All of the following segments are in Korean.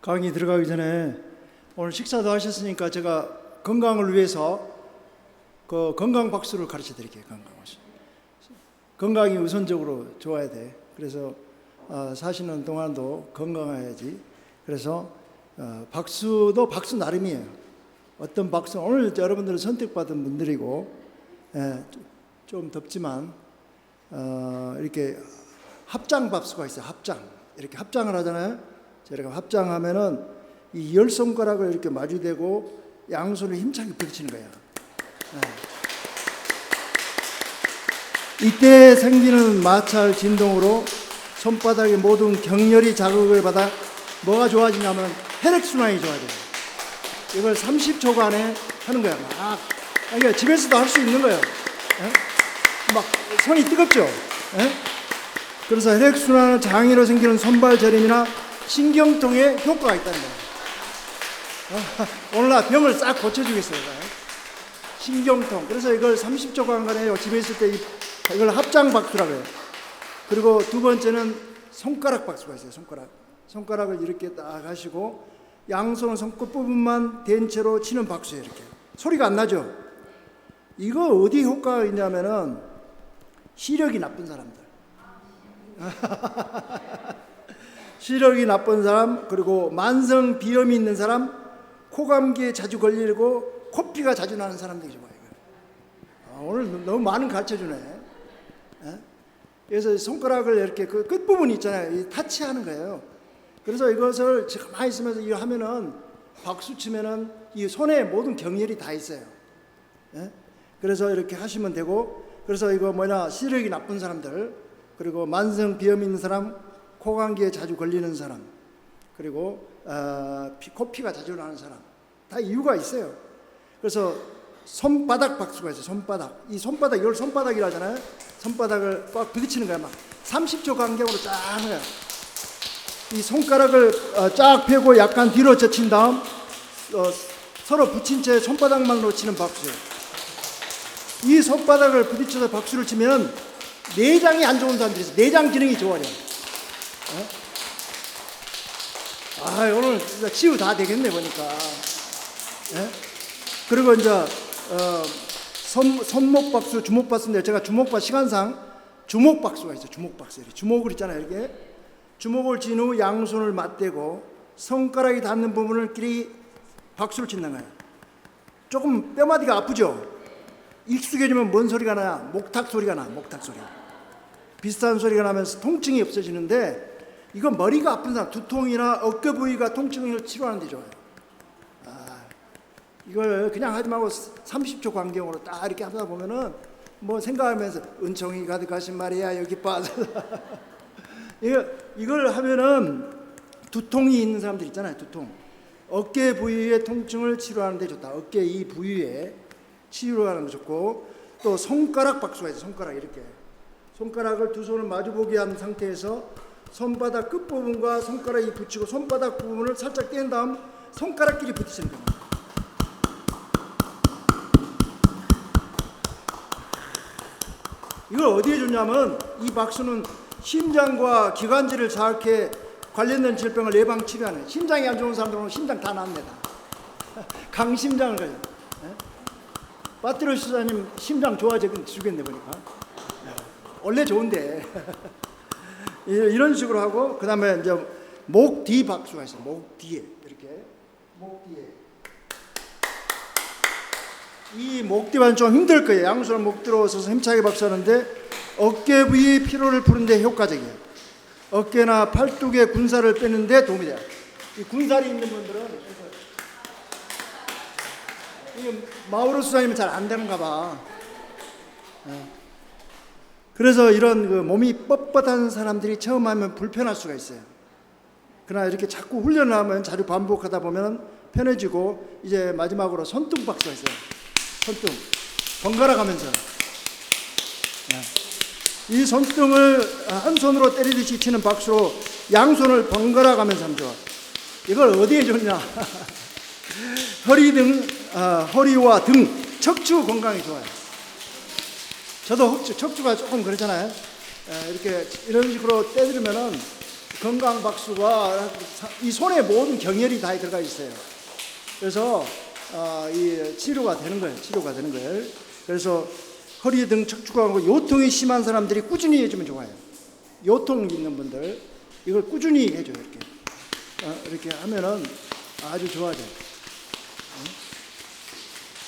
강의 들어가기 전에 오늘 식사도 하셨으니까 제가 건강을 위해서 그 건강 박수를 가르쳐 드릴게요. 건강 박수. 건강이 우선적으로 좋아야 돼. 그래서 사시는 동안도 건강해야지. 그래서 박수도 박수 나름이에요. 어떤 박수, 오늘 여러분들은 선택받은 분들이고, 좀 덥지만 이렇게 합장 박수가 있어요. 합장. 이렇게 합장을 하잖아요. 저희가 합장하면은 이 열 손가락을 이렇게 마주대고 양손을 힘차게 부딪히는 거예요. 이때 생기는 마찰 진동으로 손바닥의 모든 경렬이 자극을 받아 뭐가 좋아지냐면 혈액순환이 좋아져요. 이걸 30초간에 하는 거야. 막. 그러니까 집에서도 할 수 있는 거예요. 막 손이 뜨겁죠. 그래서 혈액순환 장애로 생기는 손발 저림이나 신경통에 효과가 있다는 거예요. 오늘 나 병을 싹 고쳐주겠어요. 신경통. 그래서 이걸 30초간 해요. 집에 있을 때 이걸 합장 박수라고 해요. 그리고 두 번째는 손가락 박수가 있어요. 손가락을 이렇게 딱 하시고 양손은 손끝 부분만 댄 채로 치는 박수예요. 이렇게 소리가 안 나죠. 이거 어디 효과가 있냐면은 시력이 나쁜 사람들, 시력이 나쁜 사람, 그리고 만성 비염이 있는 사람, 코감기에 자주 걸리고 코피가 자주 나는 사람들이 좋아요. 오늘 너무 많은 가르쳐주네. 그래서 손가락을 이렇게 그 끝부분 있잖아요. 이 타치하는 거예요. 그래서 이것을 가만히 있으면서 이거 하면은 박수 치면은 이 손에 모든 경혈이 다 있어요. 그래서 이렇게 하시면 되고, 그래서 이거 시력이 나쁜 사람들, 그리고 만성 비염 있는 사람, 코감기에 자주 걸리는 사람, 그리고 코피가 자주 나는 사람, 다 이유가 있어요. 그래서 손바닥 박수가 있어요. 손바닥. 이 손바닥, 이걸 손바닥이라 하잖아요. 손바닥을 꽉 부딪히는 거야. 막 30초 간격으로 쫙 해요. 이 손가락을 쫙 펴고 약간 뒤로 젖힌 다음 서로 붙인 채 손바닥만으로 치는 박수예요. 이 손바닥을 부딪혀서 박수를 치면 내장이 안 좋은 사람들이 있어요. 내장 기능이 좋아져요. 오늘 진짜 치유 다 되겠네 보니까. 그리고 이제 손목 박수, 주먹 박수인데 제가 주먹 박수 시간상 주먹 박수가 있어요. 주먹 박수. 주먹을 있잖아요. 이렇게 주먹을 쥔 후 양손을 맞대고 손가락이 닿는 부분을 끼리 박수를 친다는 거예요. 조금 뼈마디가 아프죠? 익숙해지면 뭔 소리가 나냐? 목탁 소리가 나. 목탁 소리. 비슷한 소리가 나면서 통증이 없어지는데, 이건 머리가 아픈 사람, 두통이나 어깨 부위가 통증을 치료하는 데 좋아요. 이걸 그냥 하지 말고 30초 간격으로 딱 이렇게 하다 보면은 뭐 생각하면서 은총이 가득하신 말이야 여기 빠져. 이걸 하면은 두통이 있는 사람들 있잖아요. 두통. 어깨 부위의 통증을 치료하는 데 좋다. 어깨 이 부위에 치료하는 거 좋고, 또 손가락 박수가 있어요. 손가락 이렇게. 손가락을 두 손을 마주보게 한 상태에서 손바닥 끝부분과 손가락이 붙이고 손바닥 부분을 살짝 뗀 다음 손가락끼리 부딪히는 겁니다. 이걸 어디에 좋냐면 이 박수는 심장과 기관지를 자극해 관련된 질병을 예방 치료하는 거예요. 심장이 안 좋은 사람들은 심장 다 납니다. 강심장을 가져요. 빠뜨려 수사님 심장 좋아지겠네 보니까. 원래 좋은데. 이런 식으로 하고, 그 다음에 이제 목 뒤 박수가 있어요. 목 뒤에 이렇게 목 뒤에. 이 목 뒤만 좀 힘들 거예요. 양손을 목 들어서서 힘차게 박수하는데 어깨 부위 피로를 푸는데 효과적이에요. 어깨나 팔뚝의 군살을 빼는데 도움이 돼요. 이 군살이 있는 분들은 이 마우로 수사님은 잘 안 되는가 봐. 그래서 이런 그 몸이 뻣뻣한 사람들이 처음 하면 불편할 수가 있어요. 그러나 이렇게 자꾸 훈련을 하면 자주 반복하다 보면 편해지고, 이제 마지막으로 손등 박수가 있어요. 손등 번갈아 가면서 이 손등을 한 손으로 때리듯이 치는 박수로 양손을 번갈아 가면서 하면 좋아. 이걸 어디에 좋냐? 허리와 등, 척추 건강이 좋아요. 저도 척추가 조금 그렇잖아요. 이렇게 이런 식으로 때리면은 건강 박수가 이 손에 모든 경혈이 다 들어가 있어요. 그래서 이 치료가 되는 거예요. 치료가 되는 거예요. 그래서 허리 등 척추관 요통이 심한 사람들이 꾸준히 해주면 좋아요. 요통 있는 분들 이걸 꾸준히 해줘요. 이렇게 하면은 아주 좋아져요.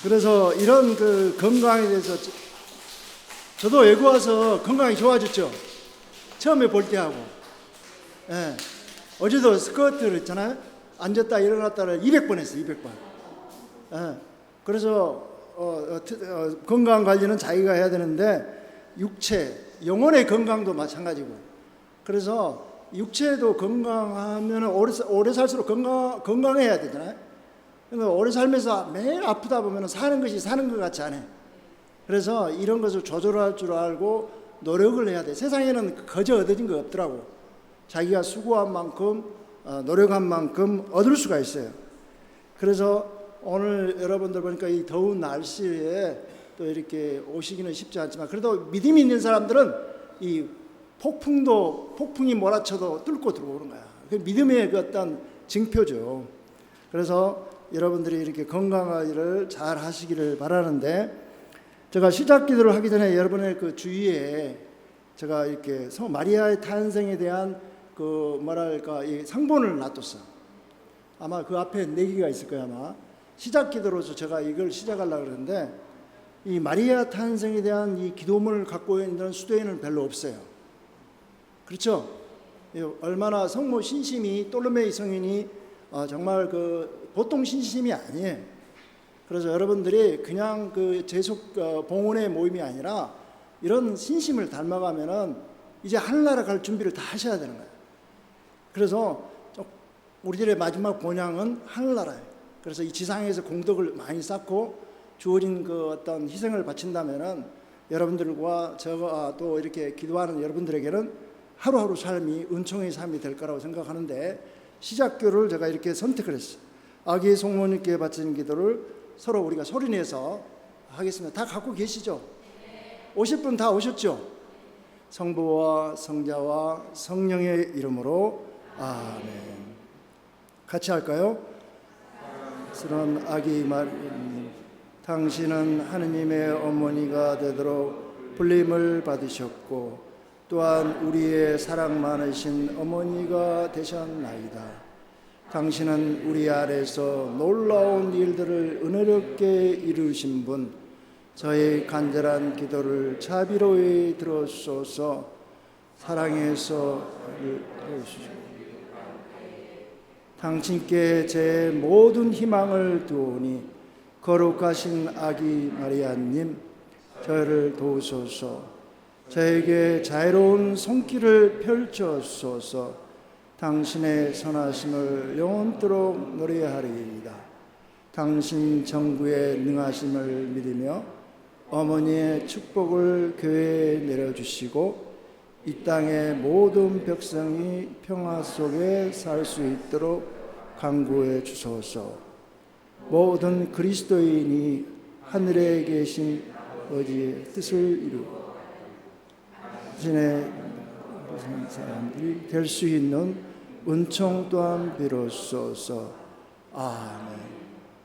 그래서 이런 그 건강에 대해서 저도 외국 와서 건강이 좋아졌죠. 처음에 볼 때하고. 예. 어제도 스쿼트를 했잖아요. 앉았다 일어났다를 200번 했어요. 200번. 예. 그래서 건강 관리는 자기가 해야 되는데 육체, 영혼의 건강도 마찬가지고. 그래서 육체도 건강하면 오래 살수록 건강해야 되잖아요. 그러니까 오래 살면서 매일 아프다 보면 사는 것이 사는 것 같지 않아요. 그래서 이런 것을 조절할 줄 알고 노력을 해야 돼. 세상에는 거저 얻어진 거 없더라고. 자기가 수고한 만큼 노력한 만큼 얻을 수가 있어요. 그래서 오늘 여러분들 보니까 이 더운 날씨에 또 이렇게 오시기는 쉽지 않지만 그래도 믿음이 있는 사람들은 이 폭풍이 몰아쳐도 뚫고 들어오는 거야. 그 믿음의 그 어떤 징표죠. 그래서 여러분들이 이렇게 건강하기를 잘 하시기를 바라는데, 제가 시작 기도를 하기 전에 여러분의 그 주위에 제가 이렇게 성 마리아의 탄생에 대한 그 뭐랄까 이 상본을 놔뒀어. 아마 그 앞에 4개가 있을 거야 아마. 시작 기도로서 제가 이걸 시작하려고 그러는데, 이 마리아 탄생에 대한 이 기도문을 갖고 있는 수도에는 별로 없어요. 그렇죠? 얼마나 성모 신심이 또르메이 성인이 정말 그 보통 신심이 아니에요. 그래서 여러분들이 그냥 그 재속 봉헌의 모임이 아니라 이런 신심을 닮아가면은 이제 하늘나라 갈 준비를 다 하셔야 되는 거예요. 그래서 우리들의 마지막 본향은 하늘나라예요. 그래서 이 지상에서 공덕을 많이 쌓고 주어진 그 어떤 희생을 바친다면은 여러분들과 저가 또 이렇게 기도하는 여러분들에게는 하루하루 삶이 은총의 삶이 될 거라고 생각하는데, 시작교를 제가 이렇게 선택을 했어요. 아기 성모님께 바치는 기도를 서로 우리가 소리내서 하겠습니다. 다 갖고 계시죠? 오실 분 다 오셨죠? 성부와 성자와 성령의 이름으로 아멘. 같이 할까요? 사랑스러운 아기 마리아님, 당신은 하느님의 어머니가 되도록 불림을 받으셨고 또한 우리의 사랑 많으신 어머니가 되셨나이다. 당신은 우리 아래서 놀라운 일들을 은혜롭게 이루신 분, 저의 간절한 기도를 자비로이 들어소서. 사랑해서 들어주시고 당신께 제 모든 희망을 두오니 거룩하신 아기 마리아님, 저를 도우소서. 저에게 자유로운 손길을 펼쳐소서. 당신의 선하심을 영원토록 노래하리이다. 당신 정부에 능하심을 믿으며 어머니의 축복을 교회에 내려주시고 이 땅의 모든 백성이 평화 속에 살 수 있도록 간구해 주소서. 모든 그리스도인이 하늘에 계신 아버지의 뜻을 이루고 신의 사람들이 될 수 있는 은총 또한 비로소서. 아멘.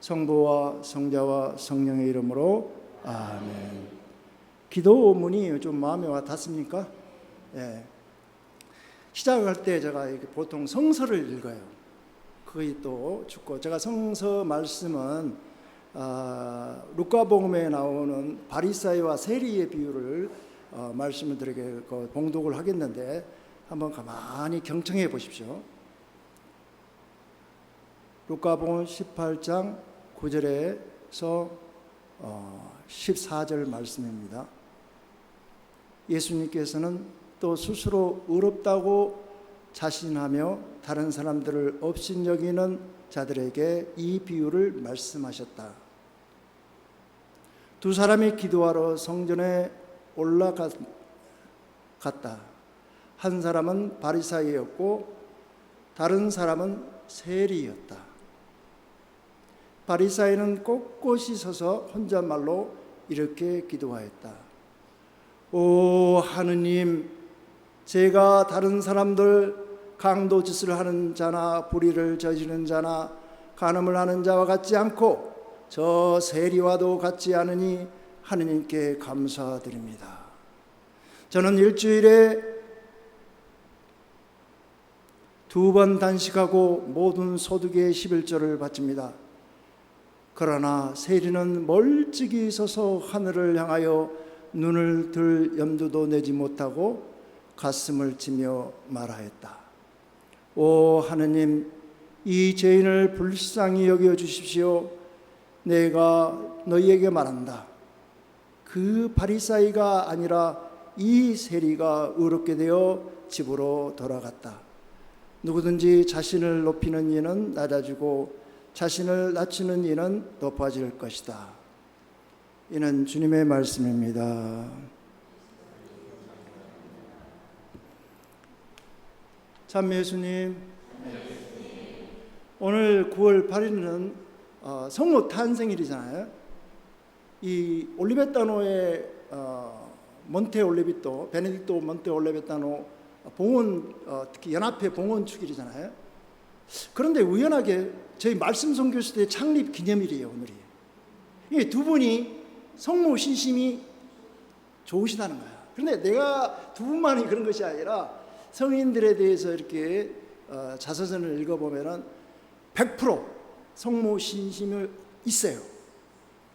성부와 성자와 성령의 이름으로 아멘. 기도문이 좀 마음에 와 닿습니까? 예. 시작할 때 제가 보통 성서를 읽어요. 그게 또 죽고, 제가 성서 말씀은 루카복음에 나오는 바리사이와 세리의 비유를 말씀을 드리게 봉독을 하겠는데 한번 가만히 경청해 보십시오. 루카복음 18장 9절에서 14절 말씀입니다. 예수님께서는 또 스스로 의롭다고 자신하며 다른 사람들을 업신여기는 자들에게 이 비유를 말씀하셨다. 두 사람이 기도하러 성전에 올라갔다. 한 사람은 바리사이였고 다른 사람은 세리였다. 바리사이는 꼿꼿이 서서 혼잣말로 이렇게 기도하였다. 오 하느님, 제가 다른 사람들 강도짓을 하는 자나 불의를 저지르는 자나 간음을 하는 자와 같지 않고 저 세리와도 같지 않으니 하느님께 감사드립니다. 저는 일주일에 2번 단식하고 모든 소득의 11조를 바칩니다. 그러나 세리는 멀찍이 서서 하늘을 향하여 눈을 들 염두도 내지 못하고 가슴을 치며 말하였다. 오 하느님, 이 죄인을 불쌍히 여겨 주십시오. 내가 너희에게 말한다. 그 바리사이가 아니라 이 세리가 의롭게 되어 집으로 돌아갔다. 누구든지 자신을 높이는 이는 낮아지고 자신을 낮추는 이는 높아질 것이다. 이는 주님의 말씀입니다. 참매 예수님, 오늘 9월 8일은 성모 탄생일이잖아요. 이 올리베타노의 몬테 올리비토, 베네딕토 몬테 올리베타노 봉헌, 특히 연합회 봉헌 축일이잖아요. 그런데 우연하게 저희 말씀 선교시대 창립 기념일이에요, 오늘이. 이 두 분이 성모 신심이 좋으시다는 거야. 그런데 내가 두 분만이 그런 것이 아니라 성인들에 대해서 이렇게 자서전을 읽어보면은 100% 성모 신심이 있어요.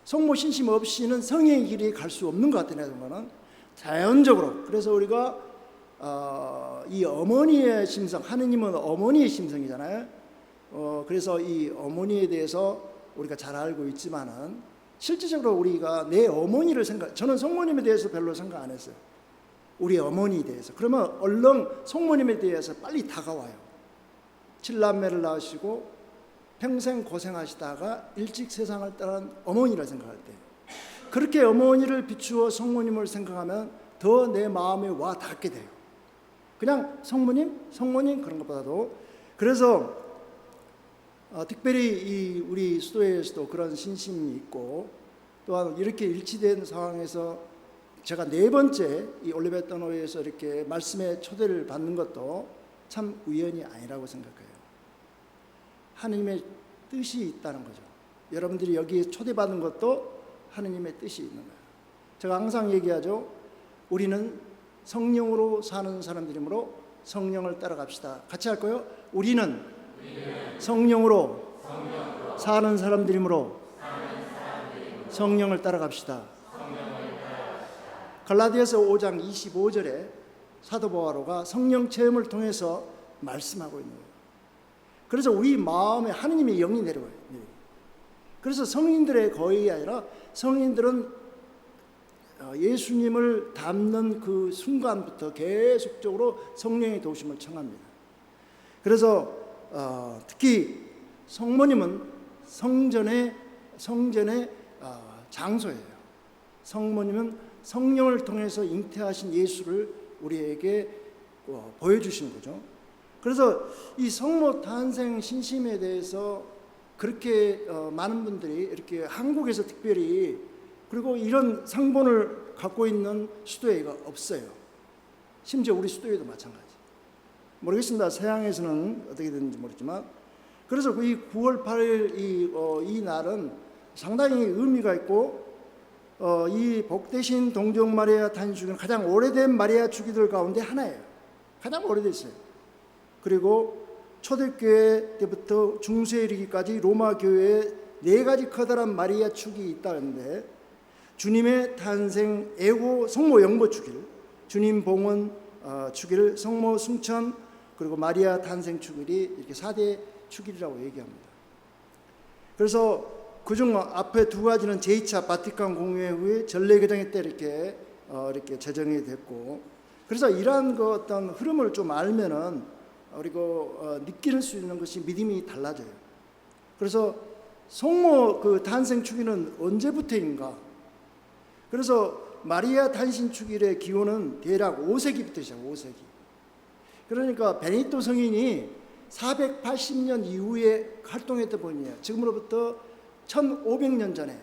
성모 신심 없이는 성령의 길이 갈 수 없는 것 같다는 거는 자연적으로. 그래서 우리가 이 어머니의 심성, 하느님은 어머니의 심성이잖아요. 그래서 이 어머니에 대해서 우리가 잘 알고 있지만은 실질적으로 우리가 내 어머니를 저는 성모님에 대해서 별로 생각 안 했어요. 우리 어머니에 대해서. 그러면 얼른 성모님에 대해서 빨리 다가와요. 7남매를 낳으시고 평생 고생하시다가 일찍 세상을 떠난 어머니를 생각할 때, 그렇게 어머니를 비추어 성모님을 생각하면 더 내 마음에 와 닿게 돼요. 그냥 성모님 그런 것보다도. 그래서 특별히 우리 수도에서도 그런 신심이 있고, 또한 이렇게 일치된 상황에서 제가 4번째 이 올리베타노에서 이렇게 말씀의 초대를 받는 것도 참 우연이 아니라고 생각해요. 하느님의 뜻이 있다는 거죠. 여러분들이 여기에 초대받은 것도 하느님의 뜻이 있는 거예요. 제가 항상 얘기하죠. 우리는 성령으로 사는 사람들이므로 성령을 따라갑시다. 같이 할까요? 우리는 성령으로 사는 사람들이므로 성령을 따라갑시다. 갈라디아서 5장 25절에 사도 바오로가 성령 체험을 통해서 말씀하고 있는 거예요. 그래서 우리 마음에 하느님의 영이 내려와요. 그래서 성인들의 거의 아니라 성인들은 예수님을 닮는 그 순간부터 계속적으로 성령의 도우심을 청합니다. 그래서 특히 성모님은 성전의 장소예요. 성모님은 성령을 통해서 잉태하신 예수를 우리에게 보여주시는 거죠. 그래서 이 성모 탄생 신심에 대해서 그렇게 많은 분들이 이렇게 한국에서 특별히, 그리고 이런 상본을 갖고 있는 수도회가 없어요. 심지어 우리 수도회도 마찬가지. 모르겠습니다. 서양에서는 어떻게 되는지 모르지만. 그래서 이 9월 8일 이 날은 상당히 의미가 있고, 이 복되신 동정 마리아 탄식은 가장 오래된 마리아 주기들 가운데 하나예요. 가장 오래됐어요. 그리고 초대교회 때부터 중세에 이르기까지 로마 교회에 4가지 커다란 마리아 축이 있다는데, 주님의 탄생 애고 성모 영보 축일, 주님 봉헌 축일, 성모 승천, 그리고 마리아 탄생 축일이 이렇게 4대 축일이라고 얘기합니다. 그래서 그중 앞에 2가지는 제2차 바티칸 공회 후에 전례개정회 때 이렇게 제정이 됐고, 그래서 이러한 그 어떤 흐름을 좀 알면은 그리고 느낄 수 있는 것이 믿음이 달라져요. 그래서 성모 그 탄생 축일은 언제부터인가? 그래서 마리아 탄신 축일의 기원은 대략 5세기부터 시작해요. 5세기. 그러니까 베네딕토 성인이 480년 이후에 활동했던 분이에요. 지금으로부터 1500년 전에.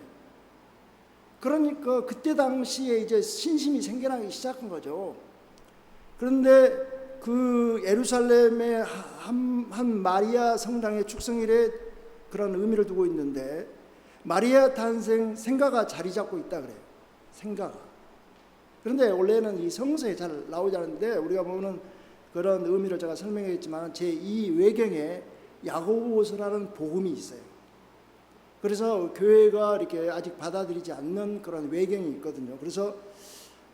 그러니까 그때 당시에 이제 신심이 생겨나기 시작한 거죠. 그런데 그 예루살렘의 한 마리아 성당의 축성일에 그런 의미를 두고 있는데, 마리아 탄생 생가가 자리 잡고 있다 그래요. 생가가. 그런데 원래는 이 성서에 잘 나오지 않는데, 우리가 보면 그런 의미를 제가 설명했지만 제2 외경에 야고보서라는 복음이 있어요. 그래서 교회가 이렇게 아직 받아들이지 않는 그런 외경이 있거든요. 그래서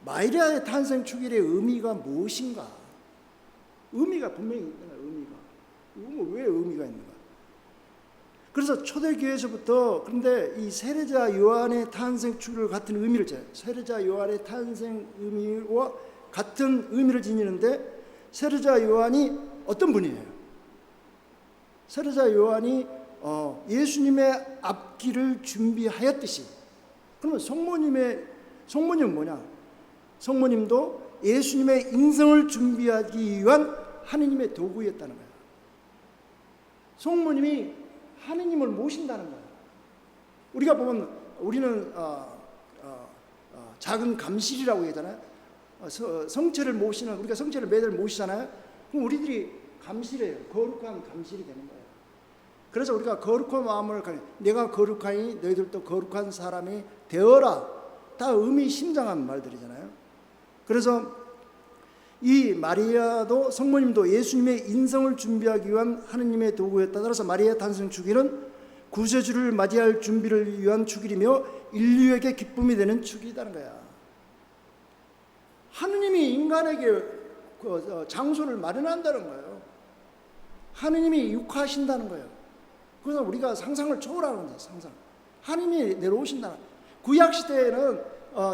마리아의 탄생 축일의 의미가 무엇인가? 의미가 분명히 있는 거예요. 왜 의미가 있는가? 그래서 초대교회에서부터, 그런데 이 세례자 요한의 탄생 축일 같은 의미를 져요. 세례자 요한의 탄생 의미와 같은 의미를 지니는데, 세례자 요한이 어떤 분이에요? 세례자 요한이 예수님의 앞길을 준비하였듯이, 그러면 성모님은 뭐냐? 성모님도 예수님의 인생을 준비하기 위한 하느님의 도구였다는 거예요. 성모님이 하느님을 모신다는 거예요. 우리가 보면 우리는 작은 감실이라고 하잖아요. 성체를 모시는, 우리가 성체를 매달 모시잖아요. 그럼 우리들이 감실이에요. 거룩한 감실이 되는 거예요. 그래서 우리가 거룩한 마음을 가져, 내가 거룩하니 너희들도 거룩한 사람이 되어라. 다 의미심장한 말들이잖아요. 그래서 이 마리아도, 성모님도 예수님의 인성을 준비하기 위한 하느님의 도구였다. 따라서 마리아 탄생 축일은 구세주를 맞이할 준비를 위한 축일이며 인류에게 기쁨이 되는 축이라는 거야. 하느님이 인간에게 장소를 마련한다는 거예요. 하느님이 육화하신다는 거예요. 그래서 우리가 상상을 초월하는 거예요. 상상. 하느님이 내려오신다는 거예요. 구약 시대에는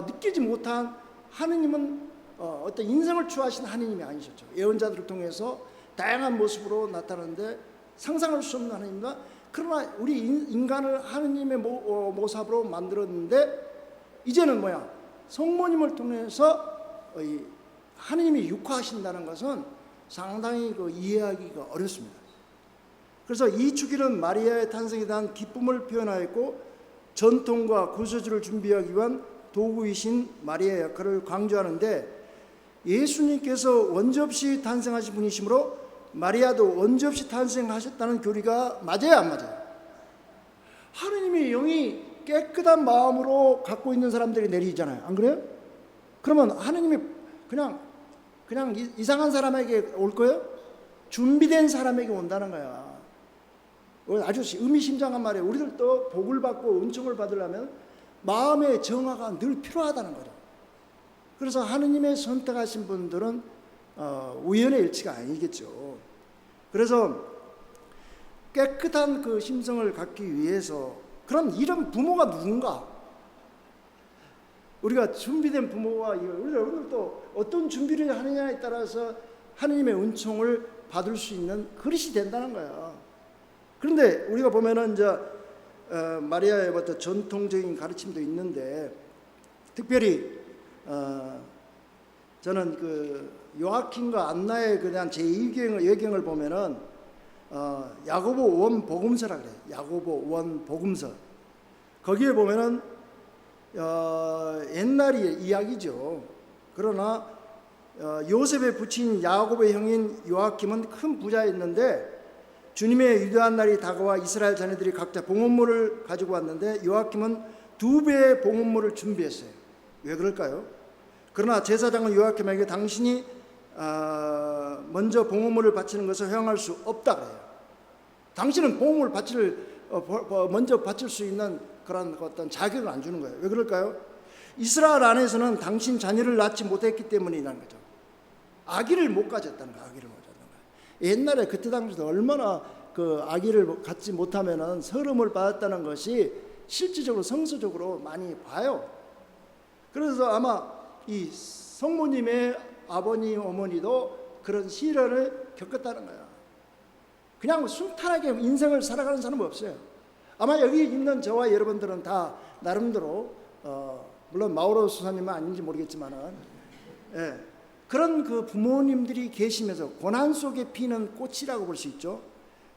느끼지 못한, 하느님은 어떤 인생을 추하신 하느님이 아니셨죠. 예언자들을 통해서 다양한 모습으로 나타나는데 상상할 수 없는 하느님과, 그러나 우리 인간을 하느님의 모습으로 만들었는데, 이제는 뭐야? 성모님을 통해서 하느님이 육화하신다는 것은 상당히 이해하기가 어렵습니다. 그래서 이 축일은 마리아의 탄생에 대한 기쁨을 표현하였고, 전통과 구세주를 준비하기 위한 도구이신 마리아의 역할을 강조하는데, 예수님께서 원죄 없이 탄생하신 분이시므로 마리아도 원죄 없이 탄생하셨다는 교리가 맞아요, 안 맞아요? 하느님이 영이 깨끗한 마음으로 갖고 있는 사람들이 내리잖아요, 안 그래요? 그러면 하느님이 그냥 이상한 사람에게 올 거예요? 준비된 사람에게 온다는 거야. 아주 의미심장한 말이에요. 우리들도 복을 받고 은총을 받으려면 마음의 정화가 늘 필요하다는 거죠. 그래서 하느님의 선택하신 분들은 우연의 일치가 아니겠죠. 그래서 깨끗한 그 심성을 갖기 위해서, 그럼 이런 부모가 누군가? 우리가 준비된 부모와, 우리들도 어떤 준비를 하느냐에 따라서 하느님의 은총을 받을 수 있는 그릇이 된다는 거예요. 그런데 우리가 보면은 이제 마리아의 어떤 전통적인 가르침도 있는데, 특별히 저는 그 요아킨과 안나에 대한 제2여경을 보면은 야고보 원 복음서라 그래요. 야고보 원 복음서. 거기에 보면은 옛날의 이야기죠. 그러나 요셉의 부친 야고보의 형인 요아킴은 큰 부자였는데, 주님의 유대한 날이 다가와 이스라엘 자녀들이 각자 봉헌물을 가지고 왔는데, 요아킴은 2배의 봉헌물을 준비했어요. 왜 그럴까요? 그러나 제사장은 요아킴에게 당신이 먼저 봉헌물을 바치는 것을 허용할 수 없다 그래요. 당신은 봉헌물 먼저 바칠 수 있는 그런 어떤 자격을 안 주는 거예요. 왜 그럴까요? 이스라엘 안에서는 당신 자녀를 낳지 못했기 때문이라는 거죠. 아기를 못 가졌다는 거예요. 아기를 못 가졌다는 거예요. 옛날에 그때 당시도 얼마나 그 아기를 갖지 못하면은 서름을 받았다는 것이 실질적으로 성서적으로 많이 봐요. 그래서 아마 이 성모님의 아버님 어머니도 그런 시련을 겪었다는 거야. 그냥 순탄하게 인생을 살아가는 사람은 없어요. 아마 여기 있는 저와 여러분들은 다 나름대로 물론 마오로 수사님은 아닌지 모르겠지만은 그런 그 부모님들이 계시면서 고난 속에 피는 꽃이라고 볼 수 있죠.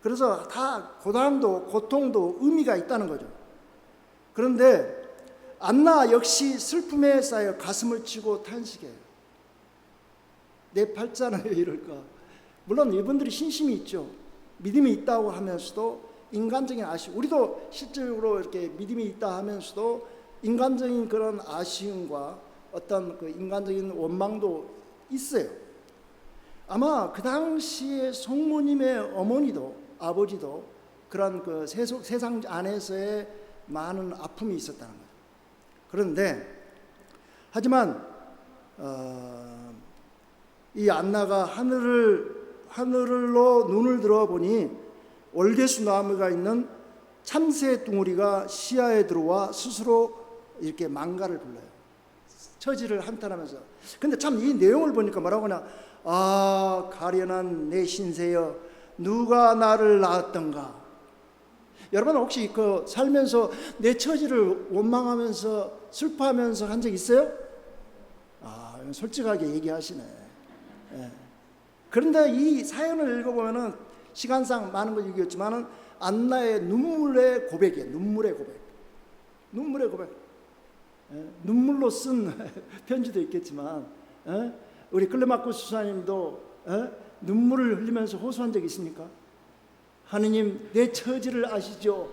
그래서 다 고난도 고통도 의미가 있다는 거죠. 그런데 안나 역시 슬픔에 쌓여 가슴을 치고 탄식해요. 내 팔자는 왜 이럴까? 물론 이분들이 신심이 있죠. 믿음이 있다고 하면서도 인간적인 아쉬움, 우리도 실질적으로 이렇게 믿음이 있다 하면서도 인간적인 그런 아쉬움과 어떤 그 인간적인 원망도 있어요. 아마 그 당시에 성모님의 어머니도 아버지도 그런 그 세상 안에서의 많은 아픔이 있었다는 거예요. 그런데 하지만 이 안나가 하늘로 눈을 들어보니 월계수 나무가 있는 참새 둥우리가 시야에 들어와 스스로 이렇게 망가를 불러요. 처지를 한탄하면서. 근데 참 이 내용을 보니까 뭐라고 하냐? 아, 가련한 내 신세여, 누가 나를 낳았던가. 여러분 혹시 그 살면서 내 처지를 원망하면서 슬퍼하면서 한 적 있어요? 아, 솔직하게 얘기하시네. 예. 그런데 이 사연을 읽어보면은 시간상 많은 걸 얘기했지만은 안나의 눈물의 고백이에요. 눈물의 고백. 눈물의 고백. 예. 눈물로 쓴 편지도 있겠지만, 예? 우리 클레마코스 수사님도 눈물을 흘리면서 호소한 적 있습니까? 하느님, 내 처지를 아시죠?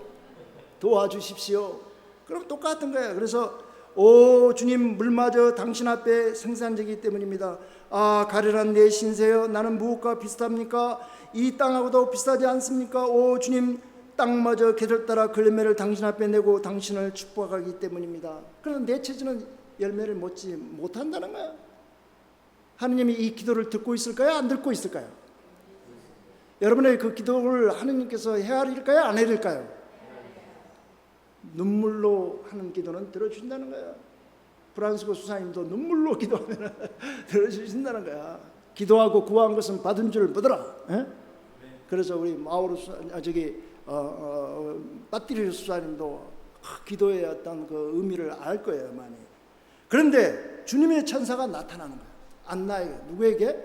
도와주십시오. 그럼 똑같은 거예요. 그래서 오 주님, 물마저 당신 앞에 생산되기 때문입니다. 아, 가련한 내 신세여, 나는 무엇과 비슷합니까? 이 땅하고도 비슷하지 않습니까? 오 주님, 땅마저 개를 따라 그 열매를 당신 앞에 내고 당신을 축복하기 때문입니다. 그러나 내 처지는 열매를 맺지 못한다는 거예요. 하느님이 이 기도를 듣고 있을까요? 안 듣고 있을까요? 여러분의 그 기도를 하느님께서 헤아릴까요? 안 헤아릴까요? 눈물로 하는 기도는 들어주신다는 거야. 프란스코 수사님도 눈물로 기도하면 들어주신다는 거야. 기도하고 구한 것은 받은 줄 믿어라. 그래서 우리 마오로 빠띠리 수사님도 기도의 어떤 그 의미를 알 거예요, 많이. 그런데 주님의 천사가 나타나는 거예요. 안나에게, 누구에게?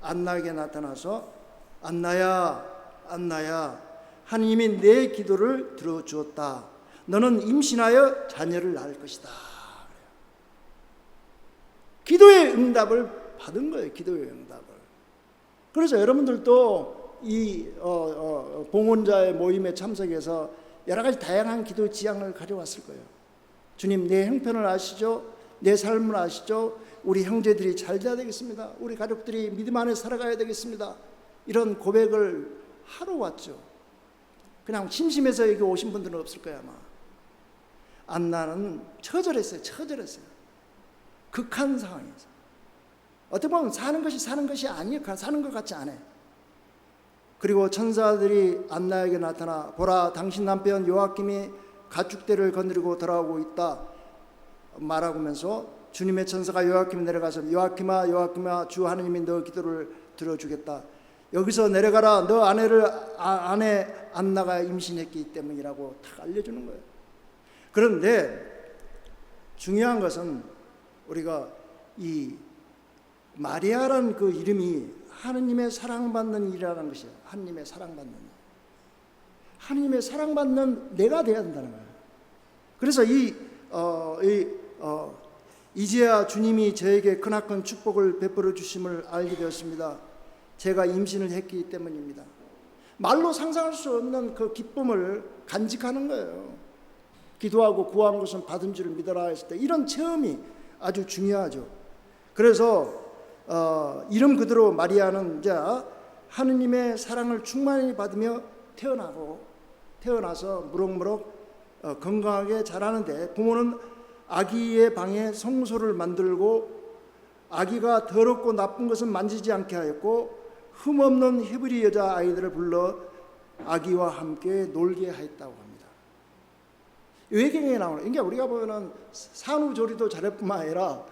안나에게 나타나서 안나야, 안나야, 하나님이 내 기도를 들어주었다. 너는 임신하여 자녀를 낳을 것이다. 기도의 응답을 받은 거예요. 기도의 응답을. 그래서 여러분들도 이 봉헌자의 모임에 참석해서 여러 가지 다양한 기도 지향을 가져왔을 거예요. 주님, 내 형편을 아시죠? 내 삶을 아시죠? 우리 형제들이 잘 돼야 되겠습니다. 우리 가족들이 믿음 안에 살아가야 되겠습니다. 이런 고백을 하러 왔죠. 그냥 심심해서 여기 오신 분들은 없을 거야 아마. 안나는 처절했어요. 처절했어요. 극한 상황에서. 어떻게 보면 사는 것이 아니에요. 사는 것 같지 않아요. 그리고 천사들이 안나에게 나타나 보라, 당신 남편 요아킴이 가축대를 거느리고 돌아오고 있다 말하면서 주님의 천사가 요아킴 내려가서 요아킴아, 요아킴아, 주 하느님이 너 기도를 들어주겠다. 여기서 내려가라. 너 아내 안나가 임신했기 때문이라고 딱 알려주는 거예요. 그런데 중요한 것은 우리가 이 마리아라는 그 이름이 하느님의 사랑받는 이라는 것이에요. 하느님의 사랑받는. 하느님의 사랑받는 내가 돼야 된다는 거예요. 그래서 이제야 주님이 저에게 크나큰 축복을 베풀어 주심을 알게 되었습니다. 제가 임신을 했기 때문입니다. 말로 상상할 수 없는 그 기쁨을 간직하는 거예요. 기도하고 구한 것은 받은 줄을 믿어라 했을 때 이런 체험이 아주 중요하죠. 그래서 이름 그대로 마리아는 이제 하느님의 사랑을 충만히 받으며 태어나서 무럭무럭 건강하게 자라는데 부모는 아기의 방에 성소를 만들고 아기가 더럽고 나쁜 것은 만지지 않게 하였고 흠없는 히브리 여자 아이들을 불러 아기와 함께 놀게 하였다고 합니다. 외경에 나오는, 그러니까 우리가 보면은 산후조리도 잘할 뿐만 아니라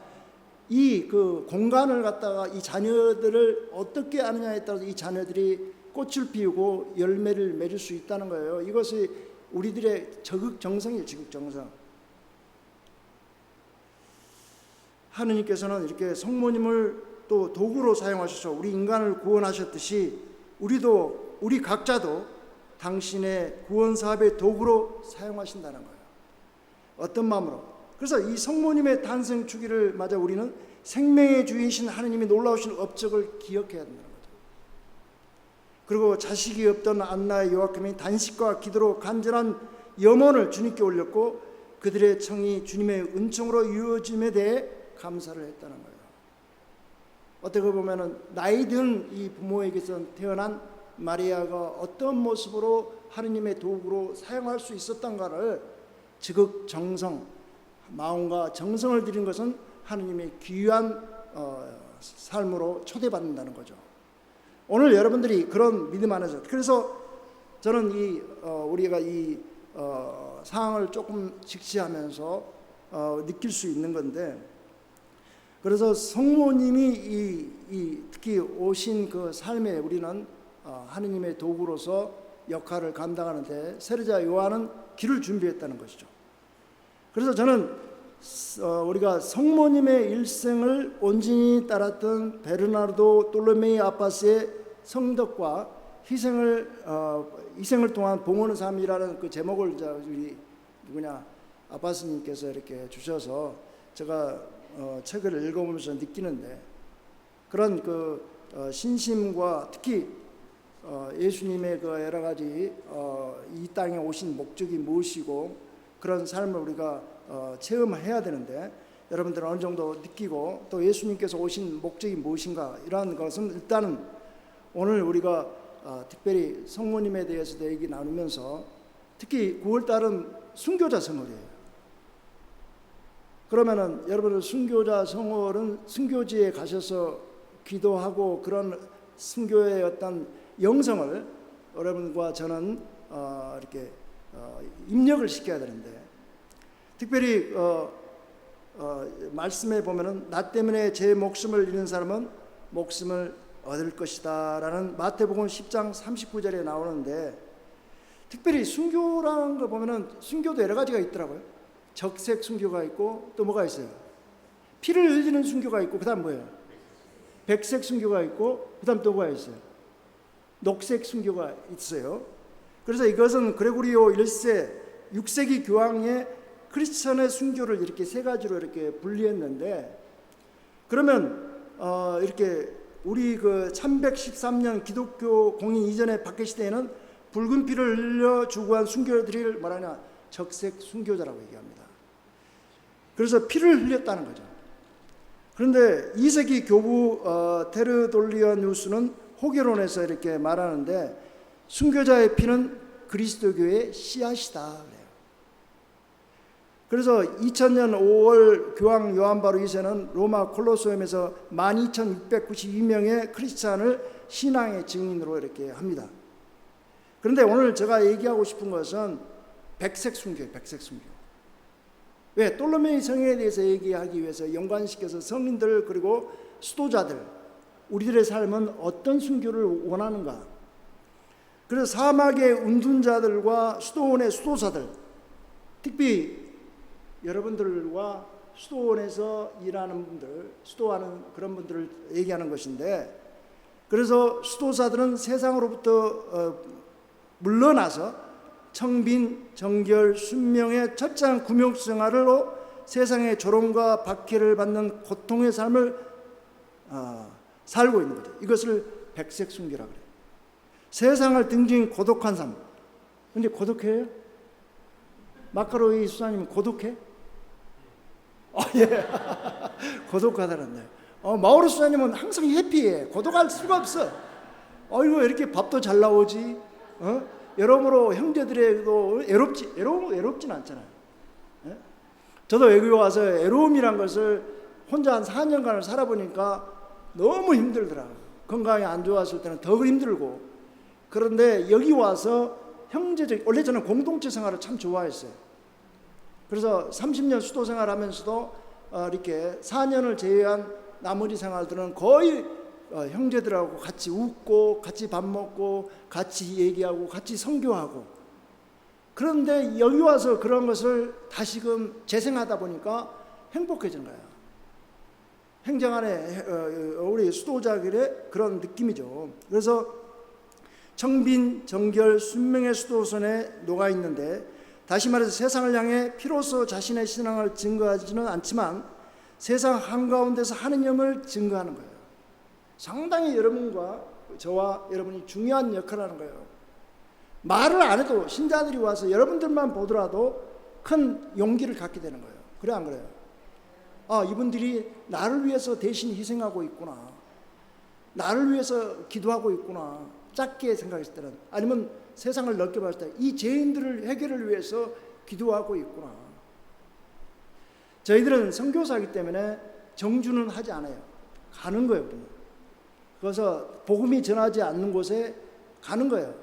이 그 공간을 갖다가 이 자녀들을 어떻게 하느냐에 따라서 이 자녀들이 꽃을 피우고 열매를 맺을 수 있다는 거예요. 이것이 우리들의 적극정성이에요. 적극정성. 하느님께서는 이렇게 성모님을 또 도구로 사용하셔서 우리 인간을 구원하셨듯이 우리 각자도 당신의 구원 사업의 도구로 사용하신다는 거예요. 어떤 마음으로? 그래서 이 성모님의 탄생 주기를 맞아 우리는 생명의 주이신 하느님이 놀라우신 업적을 기억해야 된다는 거죠. 그리고 자식이 없던 안나의 요아낌이 단식과 기도로 간절한 염원을 주님께 올렸고 그들의 청이 주님의 은총으로 이루어짐에 대해 감사를 했다는 거예요. 어떻게 보면 나이 든 이 부모에게서 태어난 마리아가 어떤 모습으로 하느님의 도구로 사용할 수 있었던가를 지극정성, 마음과 정성을 들인 것은 하느님의 귀한 삶으로 초대받는다는 거죠. 오늘 여러분들이 그런 믿음 안에서, 그래서 저는 우리가 이 상황을 조금 직시하면서 느낄 수 있는 건데, 그래서 성모님이 특히 오신 그 삶에 우리는 하느님의 도구로서 역할을 감당하는데 세례자 요한은 길을 준비했다는 것이죠. 그래서 저는 우리가 성모님의 일생을 온전히 따랐던 베르나르도 돌로메이 아빠스의 성덕과 희생을 통한 봉헌의 삶이라는 그 제목을 우리 아빠스님께서 이렇게 주셔서 제가 책을 읽어보면서 느끼는데, 그런 그 신심과 특히 예수님의 그 여러 가지 이 땅에 오신 목적이 무엇이고 그런 삶을 우리가 체험해야 되는데, 여러분들은 어느 정도 느끼고 또 예수님께서 오신 목적이 무엇인가 이러한 것은 일단은 오늘 우리가 특별히 성모님에 대해서도 얘기 나누면서, 특히 9월달은 순교자 성월이에요. 그러면은 여러분은 순교자 성월은 순교지에 가셔서 기도하고 그런 순교의 어떤 영성을 여러분과 저는 이렇게 입력을 시켜야 되는데, 특별히 말씀에 보면은 나 때문에 제 목숨을 잃는 사람은 목숨을 얻을 것이다 라는 마태복음 10장 39절에 나오는데, 특별히 순교라는 거 보면은 순교도 여러 가지가 있더라고요. 적색 순교가 있고 또 뭐가 있어요? 피를 흘리는 순교가 있고, 그 다음 뭐예요? 백색 순교가 있고, 그 다음 또 뭐가 있어요? 녹색 순교가 있어요. 그래서 이것은 그레고리오 1세 6세기 교황의 크리스천의 순교를 이렇게 세 가지로 이렇게 분리했는데, 그러면 이렇게 우리 그 1113년 기독교 공인 이전의 박해 시대에는 붉은 피를 흘려 주구한 순교들을 뭐라냐? 적색 순교자라고 얘기합니다. 그래서 피를 흘렸다는 거죠. 그런데 2세기 교부 테르돌리아누스는 호계론에서 이렇게 말하는데, 순교자의 피는 그리스도교의 씨앗이다 그래요. 그래서 2000년 5월 교황 요한 바로 2세는 로마 콜로세움에서 12,692명의 크리스찬을 신앙의 증인으로 이렇게 합니다. 그런데 오늘 제가 얘기하고 싶은 것은 백색 순교예요. 백색 순교. 왜? 돌로메이 성에 대해서 얘기하기 위해서 연관시켜서 성인들 그리고 수도자들, 우리들의 삶은 어떤 순교를 원하는가. 그래서 사막의 운둔자들과 수도원의 수도사들, 특히 여러분들과 수도원에서 일하는 분들, 수도하는 그런 분들을 얘기하는 것인데, 그래서 수도사들은 세상으로부터 물러나서 청빈, 정결, 순명의 철저한 구명 생활로 세상의 조롱과 박해를 받는 고통의 삶을 살고 있는 거죠. 이것을 백색 순교라고 그래요. 세상을 등진 고독한 삶. 근데 고독해요? 마카로이 수사님 고독해? 예. 고독하다는데. 마오로 수사님은 항상 해피해. 고독할 수가 없어. 이거 이렇게 밥도 잘 나오지. 여러모로 형제들에도 외롭진 않잖아요. 예? 저도 외국에 와서 외로움이란 것을 혼자 한 4년간을 살아보니까 너무 힘들더라고요. 건강이 안 좋았을 때는 더 힘들고. 그런데 여기 와서 원래 저는 공동체 생활을 참 좋아했어요. 그래서 30년 수도 생활하면서도 이렇게 4년을 제외한 나머지 생활들은 거의 형제들하고 같이 웃고 같이 밥 먹고 같이 얘기하고 같이 선교하고. 그런데 여기 와서 그런 것을 다시금 재생하다 보니까 행복해진 거예요. 행정 안에 우리 수도자들의 그런 느낌이죠. 그래서 청빈, 정결, 순명의 수도선에 녹아 있는데, 다시 말해서 세상을 향해 피로써 자신의 신앙을 증거하지는 않지만 세상 한가운데서 하느님을 증거하는 거예요. 상당히 여러분과 저와 여러분이 중요한 역할을 하는 거예요. 말을 안 해도 신자들이 와서 여러분들만 보더라도 큰 용기를 갖게 되는 거예요. 그래 안 그래요? 아, 이분들이 나를 위해서 대신 희생하고 있구나. 나를 위해서 기도하고 있구나. 작게 생각했을 때는, 아니면 세상을 넓게 봤을 때 이 죄인들을 해결을 위해서 기도하고 있구나. 저희들은 선교사이기 때문에 정주는 하지 않아요. 가는 거예요. 우리는. 그래서 복음이 전하지 않는 곳에 가는 거예요.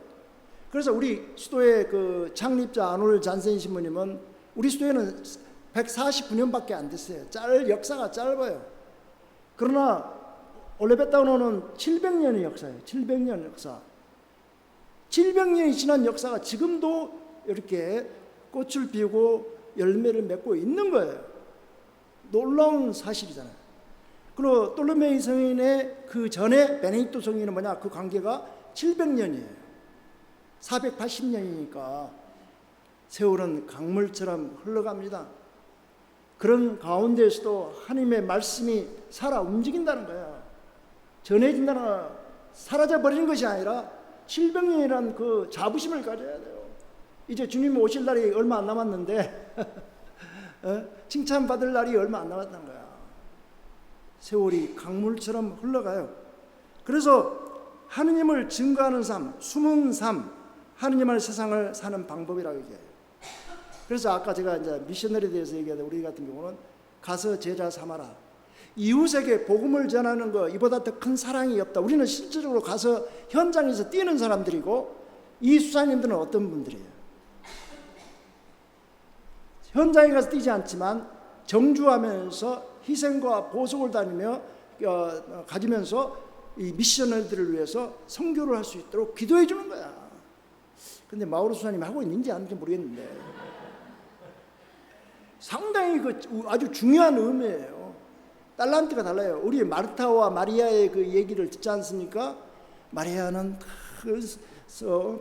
그래서 우리 수도의 그 창립자 아놀 잔센 신부님은 우리 수도에는 149년밖에 안 됐어요. 역사가 짧아요. 그러나 올레베타노는 700년의 역사예요. 700년 역사. 700년이 지난 역사가 지금도 이렇게 꽃을 피우고 열매를 맺고 있는 거예요. 놀라운 사실이잖아요. 그리고 돌로메이 성인의 그 전에 베네딕토 성인은 뭐냐? 그 관계가 700년이에요. 480년이니까 세월은 강물처럼 흘러갑니다. 그런 가운데에서도 하나님의 말씀이 살아 움직인다는 거예요. 전해진다는 건 사라져버리는 것이 아니라 700년이라는 그 자부심을 가져야 돼요. 이제 주님 오실 날이 얼마 안 남았는데 칭찬받을 날이 얼마 안 남았다는 거야. 세월이 강물처럼 흘러가요. 그래서 하느님을 증거하는 삶, 숨은 삶, 하느님 안의 세상을 사는 방법이라고 얘기해요. 그래서 아까 제가 이제 미셔너리에 대해서 얘기하는데, 우리 같은 경우는 가서 제자 삼아라. 이웃에게 복음을 전하는 거 이보다 더 큰 사랑이 없다. 우리는 실질적으로 가서 현장에서 뛰는 사람들이고, 이 수사님들은 어떤 분들이에요? 현장에 가서 뛰지 않지만 정주하면서 희생과 보석을 가지면서 이 미셔너리들을 위해서 선교를 할 수 있도록 기도해 주는 거야. 근데 마우로 수사님이 하고 있는지 안 하는지 모르겠는데 상당히 아주 중요한 의미예요. 달란트가 달라요. 우리 마르타와 마리아의 그 얘기를 듣지 않습니까? 마리아는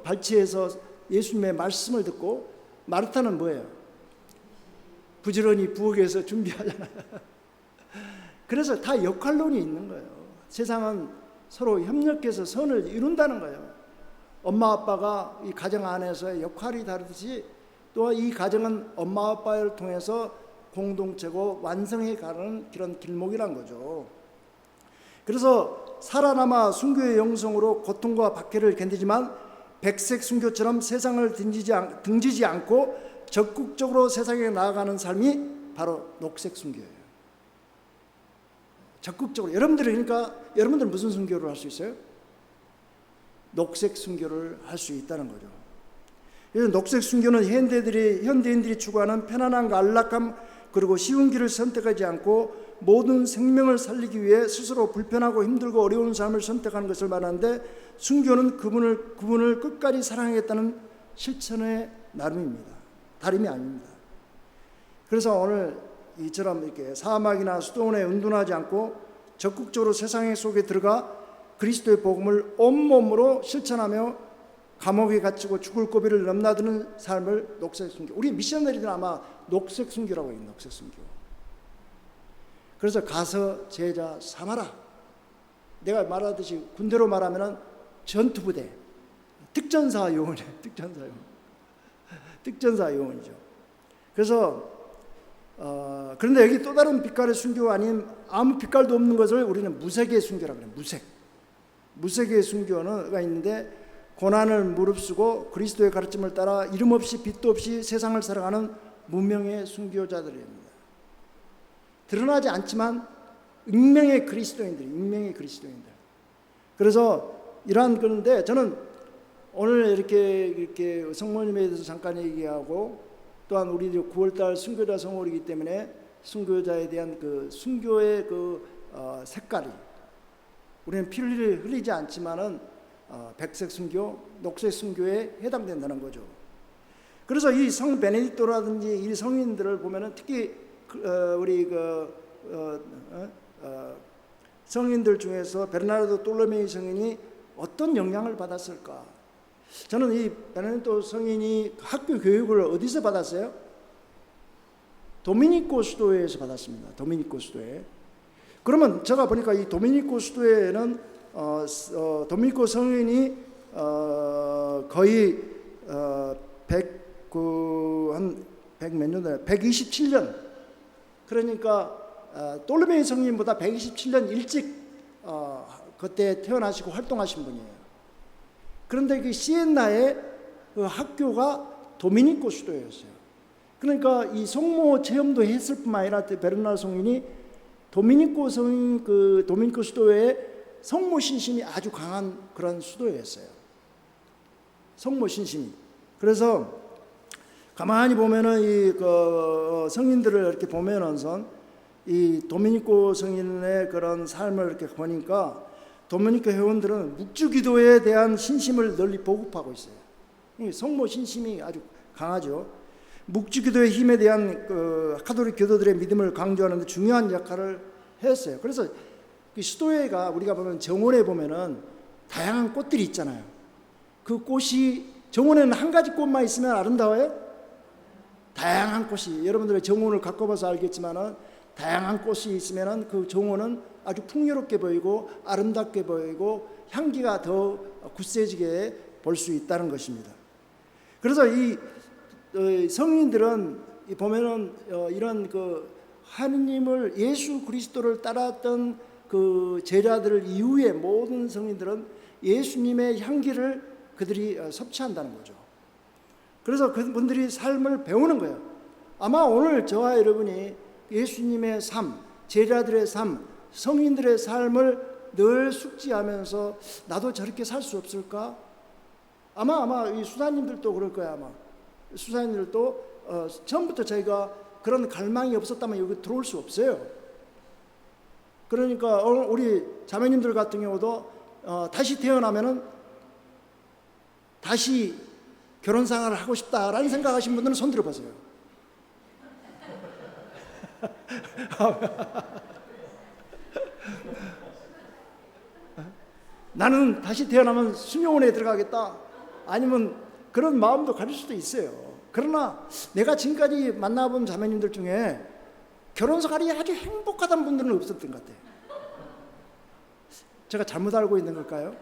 발치해서 예수님의 말씀을 듣고, 마르타는 뭐예요? 부지런히 부엌에서 준비하잖아요. 그래서 다 역할론이 있는 거예요. 세상은 서로 협력해서 선을 이룬다는 거예요. 엄마 아빠가 이 가정 안에서의 역할이 다르듯이 또 이 가정은 엄마 아빠를 통해서 공동체고 완성해 가는 그런 길목이란 거죠. 그래서 살아남아 순교의 영성으로 고통과 박해를 견디지만 백색 순교처럼 세상을 등지지 않고 적극적으로 세상에 나아가는 삶이 바로 녹색 순교예요. 적극적으로. 여러분들은 무슨 순교를 할 수 있어요? 녹색 순교를 할 수 있다는 거죠. 그래서 녹색 순교는 현대인들이 추구하는 편안함과 안락함, 그리고 쉬운 길을 선택하지 않고 모든 생명을 살리기 위해 스스로 불편하고 힘들고 어려운 삶을 선택하는 것을 말하는데, 순교는 그분을 끝까지 사랑하겠다는 실천의 나름입니다. 다름이 아닙니다. 그래서 오늘 이처럼 이렇게 사막이나 수도원에 은둔하지 않고 적극적으로 세상 속에 들어가 그리스도의 복음을 온몸으로 실천하며 감옥에 갇히고 죽을 고비를 넘나드는 삶을 녹색 순교. 우리 미셔너리들은 아마 녹색 순교라고 해요. 녹색 순교. 그래서 가서 제자 삼아라. 내가 말하듯이 군대로 말하면 전투부대, 특전사 요원이에요. 특전사 요원이죠. 그래서 그런데 여기 또 다른 빛깔의 순교가 아닌 아무 빛깔도 없는 것을 우리는 무색의 순교라고 해요. 무색의 순교가 있는데, 고난을 무릅쓰고 그리스도의 가르침을 따라 이름 없이 빛도 없이 세상을 살아가는 무명의 순교자들입니다. 드러나지 않지만 익명의 그리스도인들. 그래서 그런데 저는 오늘 이렇게 성모님에 대해서 잠깐 얘기하고, 또한 우리 9월달 순교자 성월이기 때문에 순교자에 대한 그 순교의 색깔이, 우리는 피를 흘리지 않지만은 백색 순교, 녹색 순교에 해당된다는 거죠. 그래서 이 성 베네딕토라든지 이 성인들을 보면은 특히 우리 성인들 중에서 베르나르도 돌로메이 성인이 어떤 영향을 받았을까? 저는 이 베네딕토 성인이 학교 교육을 어디서 받았어요? 도미니코 수도회에서 받았습니다. 도미니코 수도회. 그러면 제가 보니까 이 도미니코 수도회에는 도미니코 성인이 거의 100몇 년도에 127년, 그러니까 돌로메이 성인보다 127년 일찍 그때 태어나시고 활동하신 분이에요. 그런데 그 시엔나의 그 학교가 도미니코 수도였어요. 그러니까 이 성모 체험도 했을 뿐만 아니라 베르나르 성인이 도미니코 성인 그 도미니코 수도에 성모 신심이 아주 강한 그런 수도였어요. 성모 신심이. 그래서 가만히 보면은 이 성인들을 이렇게 보면서 이 도미니코 성인의 그런 삶을 이렇게 보니까 도미니코 회원들은 묵주기도에 대한 신심을 널리 보급하고 있어요. 이 성모 신심이 아주 강하죠. 묵주기도의 힘에 대한 가톨릭 교도들의 믿음을 강조하는 데 중요한 역할을 했어요. 그래서 이 수도회가 우리가 보면 정원에 보면은 다양한 꽃들이 있잖아요. 그 꽃이 정원에는 한 가지 꽃만 있으면 아름다워요? 다양한 꽃이, 여러분들의 정원을 가꿔봐서 알겠지만은 다양한 꽃이 있으면은 그 정원은 아주 풍요롭게 보이고 아름답게 보이고 향기가 더 굳세지게 볼 수 있다는 것입니다. 그래서 이 성인들은 보면은 이런 그 하느님을, 예수 그리스도를 따랐던 그 제자들 이후에 모든 성인들은 예수님의 향기를 그들이 섭취한다는 거죠. 그래서 그분들이 삶을 배우는 거예요. 아마 오늘 저와 여러분이 예수님의 삶, 제자들의 삶, 성인들의 삶을 늘 숙지하면서 나도 저렇게 살 수 없을까? 아마 이 수사님들도 그럴 거야. 아마 수사님들도 처음부터 저희가 그런 갈망이 없었다면 여기 들어올 수 없어요. 그러니까 우리 자매님들 같은 경우도 다시 태어나면은 다시 결혼 생활을 하고 싶다라는 생각하신 분들은 손 들어보세요. 나는 다시 태어나면 수녀원에 들어가겠다, 아니면 그런 마음도 가질 수도 있어요. 그러나 내가 지금까지 만나본 자매님들 중에 결혼 생활이 아주 행복하다는 분들은 없었던 것 같아요. 제가 잘못 알고 있는 걸까요?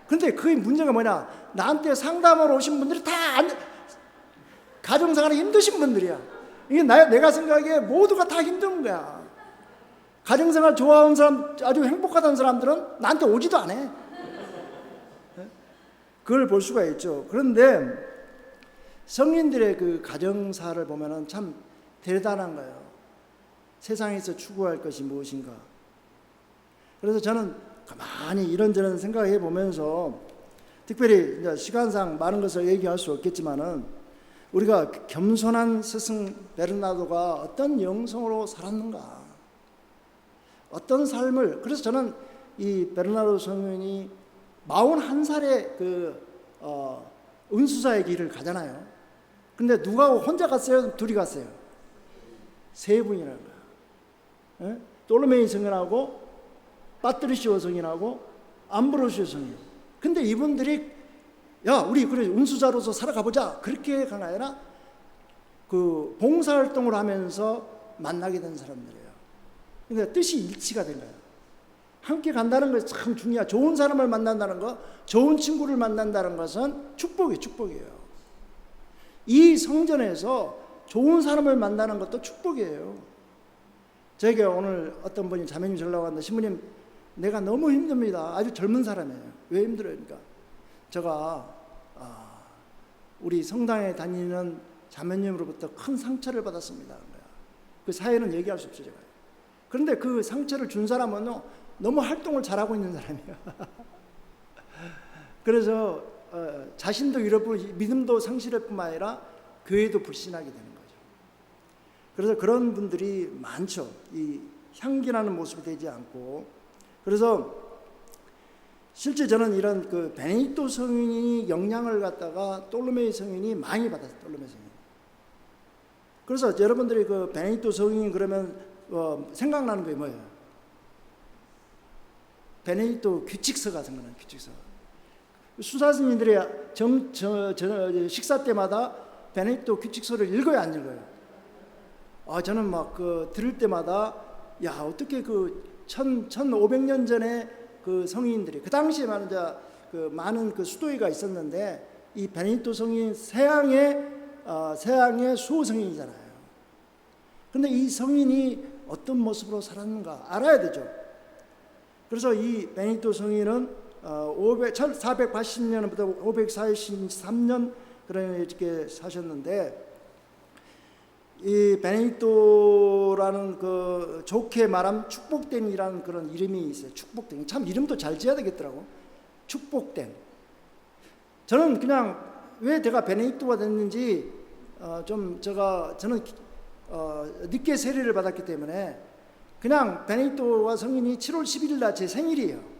근데 그 문제가 뭐냐, 나한테 상담하러 오신 분들이 다 가정생활이 힘드신 분들이야. 이게 내가 생각하기에 모두가 다 힘든 거야. 가정생활 좋아하는 사람, 아주 행복하다는 사람들은 나한테 오지도 않아. 그걸 볼 수가 있죠. 그런데 성인들의 그 가정사를 보면은 참 대단한 거예요. 세상에서 추구할 것이 무엇인가. 그래서 저는 가만히 이런저런 생각해 보면서, 특별히 이제 시간상 많은 것을 얘기할 수 없겠지만은, 우리가 겸손한 스승 베르나도가 어떤 영성으로 살았는가, 어떤 삶을. 그래서 저는 이 베르나도 성인이 41살에 은수사의 길을 가잖아요. 근데 누가 혼자 갔어요? 둘이 갔어요? 세 분이라는 거야. 예? 돌로메이 성인하고 파트리시오 성인하고 암브로시오 성인. 근데 이분들이 야, 우리 그래 은수자로서 살아가보자, 그렇게 간 게 아니라 그 봉사활동을 하면서 만나게 된 사람들이에요. 근데 뜻이 일치가 된 거예요. 함께 간다는 것이 참 중요해요. 좋은 사람을 만난다는 것, 좋은 친구를 만난다는 것은 축복이에요. 이 성전에서 좋은 사람을 만나는 것도 축복이에요. 제게 오늘 어떤 분이 자매님 전화가 왔는데, 신부님 내가 너무 힘듭니다. 아주 젊은 사람이에요. 왜 힘들어요? 그러니까 제가 우리 성당에 다니는 자매님으로부터 큰 상처를 받았습니다. 그 사연은 얘기할 수 없어요, 제가. 그런데 그 상처를 준 사람은 너무 활동을 잘하고 있는 사람이에요. 그래서 자신도 잃어버리고 믿음도 상실할 뿐만 아니라 교회도 불신하게 되는 거죠. 그래서 그런 분들이 많죠. 이 향기나는 모습이 되지 않고. 그래서 실제 저는 이런 그 베네딕토 성인이 영향을 갖다가 돌로메이 성인이 많이 받았어요. 돌로메이 성인. 그래서 여러분들이 그 베네딕토 성인 그러면 생각나는 게 뭐예요? 베네딕토 규칙서가 생각나요. 규칙서. 수사스님들이 식사 때마다 베네딕토 규칙서를 읽어요, 안 읽어요? 저는 막 들을 때마다 야 어떻게 1500년 전에 그 성인들이 그 당시에 많은 그 수도회가 있었는데 이 베네딕토 성인 서양의 수호 성인이잖아요. 그런데 이 성인이 어떤 모습으로 살았는가 알아야 되죠. 그래서 이 베네딕토 성인은 1480년부터 543년 그런 이렇게 사셨는데, 이 베네딕토라는 그 좋게 말하면 축복된이라는 그런 이름이 있어요. 축복된. 참 이름도 잘 지어야 되겠더라고. 축복된. 저는 그냥 왜 제가 베네딕토가 됐는지 저는 늦게 세례를 받았기 때문에 그냥 베네딕토와 성인이 7월 10일 날 제 생일이에요.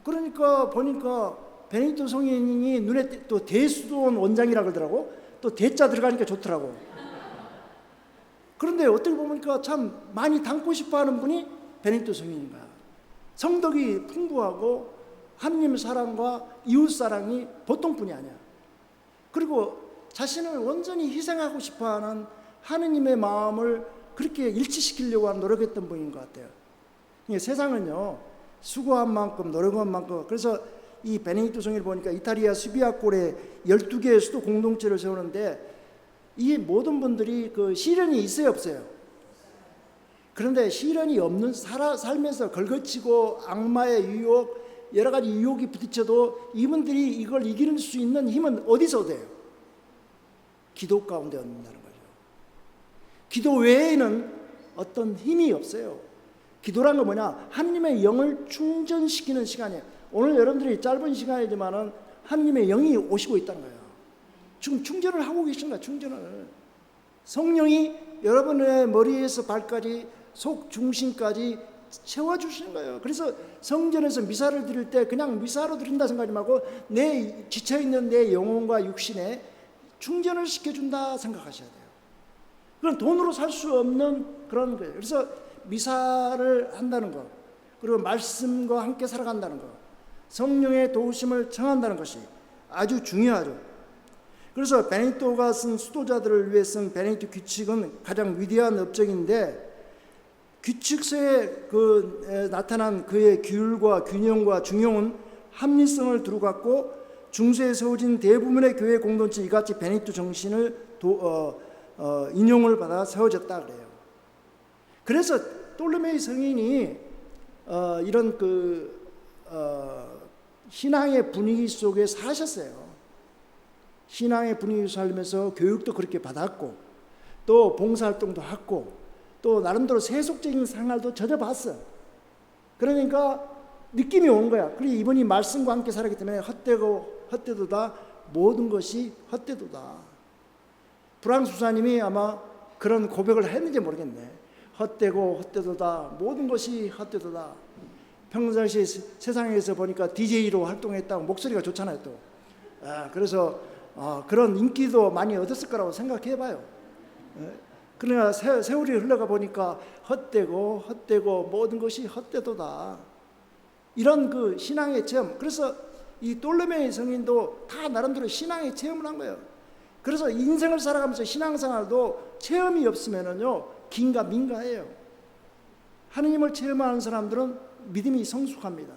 그러니까 보니까 베네딕토 성인이 눈에 또 대수도원 원장이라 그러더라고. 또 대자 들어가니까 좋더라고. 그런데 어떻게 보니까 참 많이 닮고 싶어하는 분이 베네딕토 성인인 거야. 성덕이 풍부하고 하느님 사랑과 이웃 사랑이 보통 분이 아니야. 그리고 자신을 온전히 희생하고 싶어하는 하느님의 마음을 그렇게 일치시키려고 노력했던 분인 것 같아요. 세상은요 수고한 만큼 노력한 만큼. 그래서 이 베네딕토 성인을 보니까 이탈리아 수비아골에 12개의 수도 공동체를 세우는데 이 모든 분들이 그 시련이 있어요 없어요? 그런데 시련이 없는 삶에서 걸거치고 악마의 유혹 여러 가지 유혹이 부딪혀도 이분들이 이걸 이길 수 있는 힘은 어디서 얻어요? 기도 가운데 얻는다는 거죠. 기도 외에는 어떤 힘이 없어요. 기도란 건 뭐냐? 하느님의 영을 충전시키는 시간이에요. 오늘 여러분들이 짧은 시간이지만은 하느님의 영이 오시고 있다는 거예요. 지금 충전을 하고 계신 거야. 충전을. 성령이 여러분의 머리에서 발까지 속 중심까지 채워주시는 거예요. 그래서 성전에서 미사를 드릴 때 그냥 미사로 드린다 생각하지 말고 내 지쳐있는 내 영혼과 육신에 충전을 시켜준다 생각하셔야 돼요. 그건 돈으로 살 수 없는 그런 거예요. 그래서 미사를 한다는 것, 그리고 말씀과 함께 살아간다는 것, 성령의 도우심을 청한다는 것이 아주 중요하죠. 그래서 베네딕토가 쓴 수도자들을 위해 쓴 베네딕토 규칙은 가장 위대한 업적인데, 규칙서에 나타난 그의 규율과 균형과 중용은 합리성을 두루 갖고 중세에 세워진 대부분의 교회 공동체 이같이 베네딕토 정신을 인용을 받아 세워졌다 그래요. 그래서 돌로메이 성인이 이런 신앙의 분위기 속에 사셨어요. 신앙의 분위기 살면서 교육도 그렇게 받았고 또 봉사활동도 하고 또 나름대로 세속적인 생활도 젖어봤어. 그러니까 느낌이 온 거야. 그리고 이분이 말씀과 함께 살았기 때문에 헛되도다 모든 것이 헛되도다. 프랑스 수사님이 아마 그런 고백을 했는지 모르겠네. 헛되고 헛되도다 모든 것이 헛되도다. 평상시 세상에서 보니까 DJ로 활동했다고 목소리가 좋잖아요 또. 그래서 그런 인기도 많이 얻었을 거라고 생각해봐요. 그러나 세월이 흘러가 보니까 헛되고 모든 것이 헛되도다. 이런 그 신앙의 체험. 그래서 이 돌로메이 성인도 다 나름대로 신앙의 체험을 한 거예요. 그래서 인생을 살아가면서 신앙생활도 체험이 없으면은요 긴가민가해요. 하느님을 체험하는 사람들은 믿음이 성숙합니다.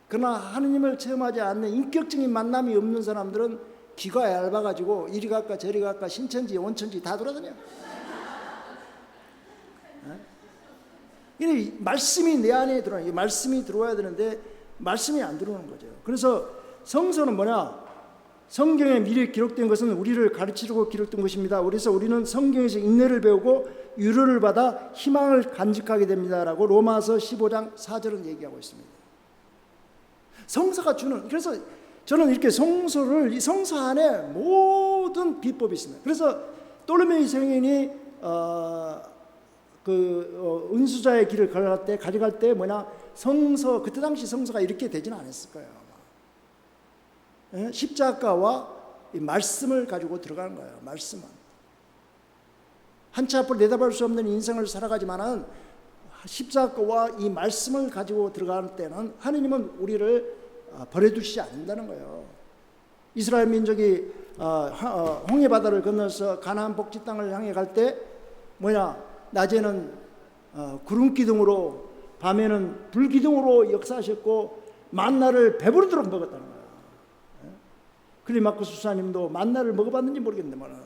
그러나 하느님을 체험하지 않는 인격적인 만남이 없는 사람들은 귀가 얇아가지고 이리 갈까 저리 갈까 신천지 원천지 다 돌아다녀. 이 말씀이 내 안에 들어와요. 이 말씀이 들어와야 되는데 말씀이 안 들어오는 거죠. 그래서 성서는 뭐냐? 성경에 미리 기록된 것은 우리를 가르치려고 기록된 것입니다. 그래서 우리는 성경에서 인내를 배우고 유로를 받아 희망을 간직하게 됩니다라고 로마서 15장 4절은 얘기하고 있습니다. 성서가 주는, 그래서 저는 이렇게 성서를, 이 성서 안에 모든 비법이 있습니다. 그래서 돌로메이 성인이 은수자의 길을 가져갈 때 뭐냐, 성서, 그때 당시 성서가 이렇게 되지는 않았을 거예요. 십자가와 이 말씀을 가지고 들어가는 거예요. 말씀은 한치 앞을 내다볼 수 없는 인생을 살아가지만은 십자가와 이 말씀을 가지고 들어가는 때는 하느님은 우리를 버려두시지 않는다는 거예요. 이스라엘 민족이 홍해 바다를 건너서 가나안 복지 땅을 향해 갈 때 낮에는 구름 기둥으로 밤에는 불 기둥으로 역사하셨고 만나를 배부르도록 먹었다는 거야. 클리마커스 수사님도 만나를 먹어봤는지 모르겠는데만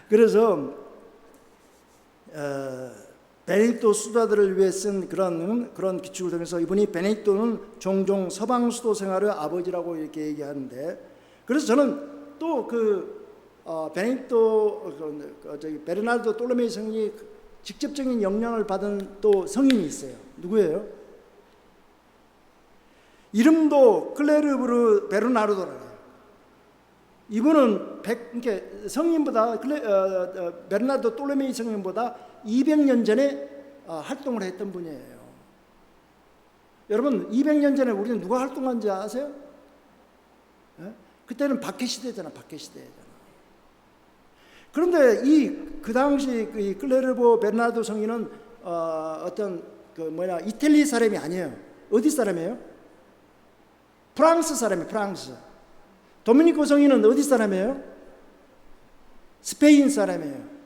그래서 베네딕토 수도자들을 위해 쓴 그런 기축을 통해서 이분이 베네딕토는 종종 서방 수도 생활의 아버지라고 이렇게 얘기하는데, 그래서 저는 또 베르나르도 또르메이 성인이 직접적인 영향을 받은 또 성인이 있어요. 누구예요? 이름도 클레르브르 베르나르도라요. 이분은 성인보다 베르나르도 또르메이 성인보다 200년 전에 활동을 했던 분이에요. 여러분 200년 전에 우리는 누가 활동한지 아세요? 그때는 박해 시대잖아. 박해 시대잖아. 그런데 그 당시 이 클레르보 베르나르도 성인은 이탈리 사람이 아니에요. 어디 사람이에요? 프랑스 사람이에요. 프랑스. 도미니코 성인은 어디 사람이에요? 스페인 사람이에요.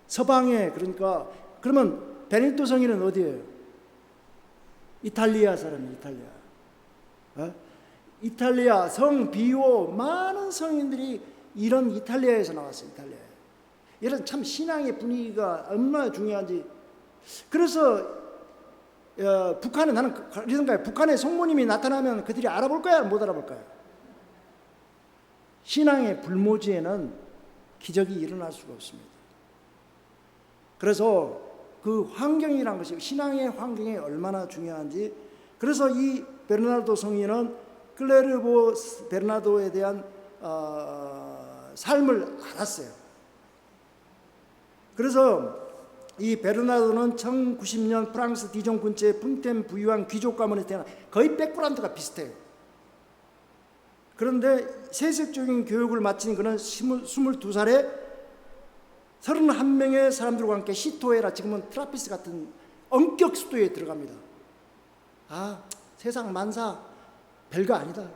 서방에. 그러니까 그러면 베네딕토 성인은 어디예요? 이탈리아 사람이에요. 이탈리아. 이탈리아 성 비오 많은 성인들이 이런 이탈리아에서 나왔어요. 이탈리아. 이런 참 신앙의 분위기가 얼마나 중요한지. 그래서 북한에 나는 이런 생각해요. 북한에 성모님이 나타나면 그들이 알아볼까요? 못 알아볼까요? 신앙의 불모지에는 기적이 일어날 수가 없습니다. 그래서 그 환경이란 것이 신앙의 환경이 얼마나 중요한지. 그래서 이 베르나르도 성인은 클레르보 베르나르도에 대한 삶을 알았어요. 그래서 이 베르나르도는 1090년 프랑스 디종 근처의 푼텐 부유한 귀족 가문에 태어나 거의 백그라운드가 비슷해요. 그런데 세속적인 교육을 마친 그는 22살에 31명의 사람들과 함께 시토에라, 지금은 트라피스 같은 엄격 수도에 들어갑니다. 세상 만사 별거 아니다.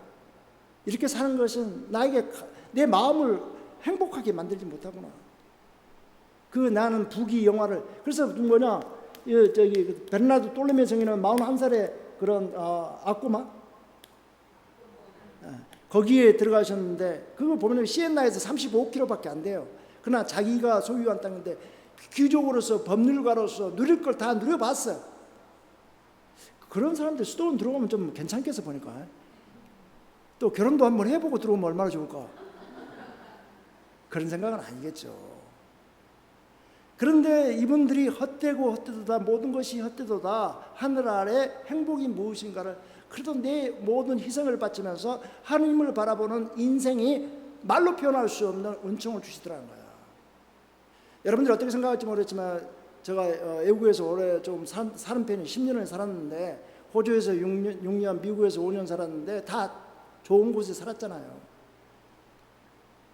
이렇게 사는 것은 나에게 내 마음을 행복하게 만들지 못하구나. 나는 부귀 영화를. 그래서 베르나르도 또르메이 성인은 41살에 그런 아꼬마 거기에 들어가셨는데, 그걸 보면 시엔나에서 35km밖에 안 돼요. 그러나 자기가 소유한 땅인데 귀족으로서 법률가로서 누릴 걸 다 누려봤어요. 그런 사람들 수도원 들어가면 좀 괜찮겠어 보니까. 또 결혼도 한번 해보고 들어오면 얼마나 좋을까. 그런 생각은 아니겠죠. 그런데 이분들이 헛되고 헛되도다, 모든 것이 헛되도다, 하늘 아래 행복이 무엇인가를, 그래도 내 모든 희생을 바치면서 하나님을 바라보는 인생이 말로 표현할 수 없는 은총을 주시더라는 거야. 여러분들이 어떻게 생각할지 모르겠지만 제가 외국에서 오래 좀 사는 편이 10년을 살았는데, 호주에서 6년, 미국에서 5년 살았는데 다 좋은 곳에 살았잖아요.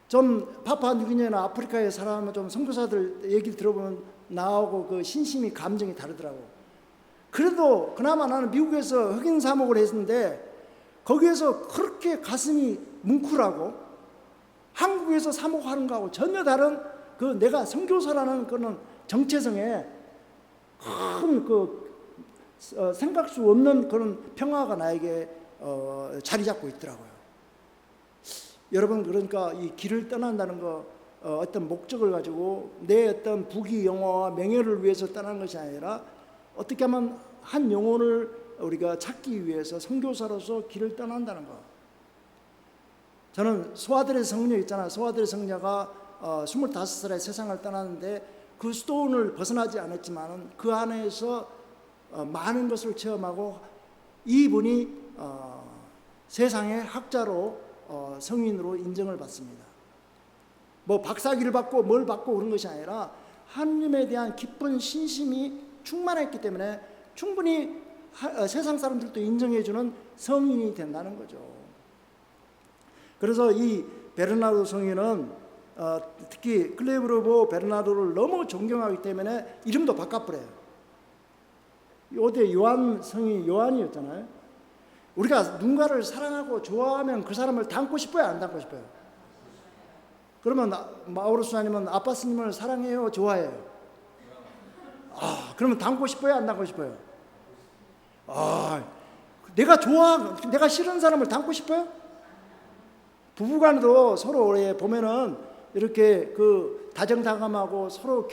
좀 파푸아뉴기니아나 아프리카에 살아가면 좀 선교사들 얘기를 들어보면 나하고 그 신심이 감정이 다르더라고. 그래도 그나마 나는 미국에서 흑인 사목을 했는데 거기에서 그렇게 가슴이 뭉클하고 한국에서 사목하는 거하고 전혀 다른 내가 선교사라는 그런 정체성에 큰 생각 수 없는 그런 평화가 나에게 자리 잡고 있더라고요. 여러분, 그러니까 이 길을 떠난다는 거 어떤 목적을 가지고 내 어떤 부귀 영화와 명예를 위해서 떠나는 것이 아니라 어떻게 하면 한 영혼을 우리가 찾기 위해서 선교사로서 길을 떠난다는 거. 저는 소아들의 성녀 있잖아요. 소아들의 성녀가 25살에 세상을 떠났는데 그 수도원을 벗어나지 않았지만 그 안에서 많은 것을 체험하고 이분이 세상의 학자로 성인으로 인정을 받습니다. 뭐 박사기를 받고 뭘 받고 그런 것이 아니라 하나님에 대한 깊은 신심이 충만했기 때문에 충분히 세상 사람들도 인정해주는 성인이 된다는 거죠. 그래서 이 베르나르도 성인은 특히 클레르보 베르나르도를 너무 존경하기 때문에 이름도 바꿔버려요. 요대 요한 성인 요한이었잖아요. 우리가 누군가를 사랑하고 좋아하면 그 사람을 닮고 싶어요, 안 닮고 싶어요? 그러면 마오로스님은 아빠스님을 사랑해요, 좋아해요? 그러면 닮고 싶어요, 안 닮고 싶어요? 내가 싫은 사람을 닮고 싶어요? 부부간에도 서로 보면은 이렇게 그 다정다감하고 서로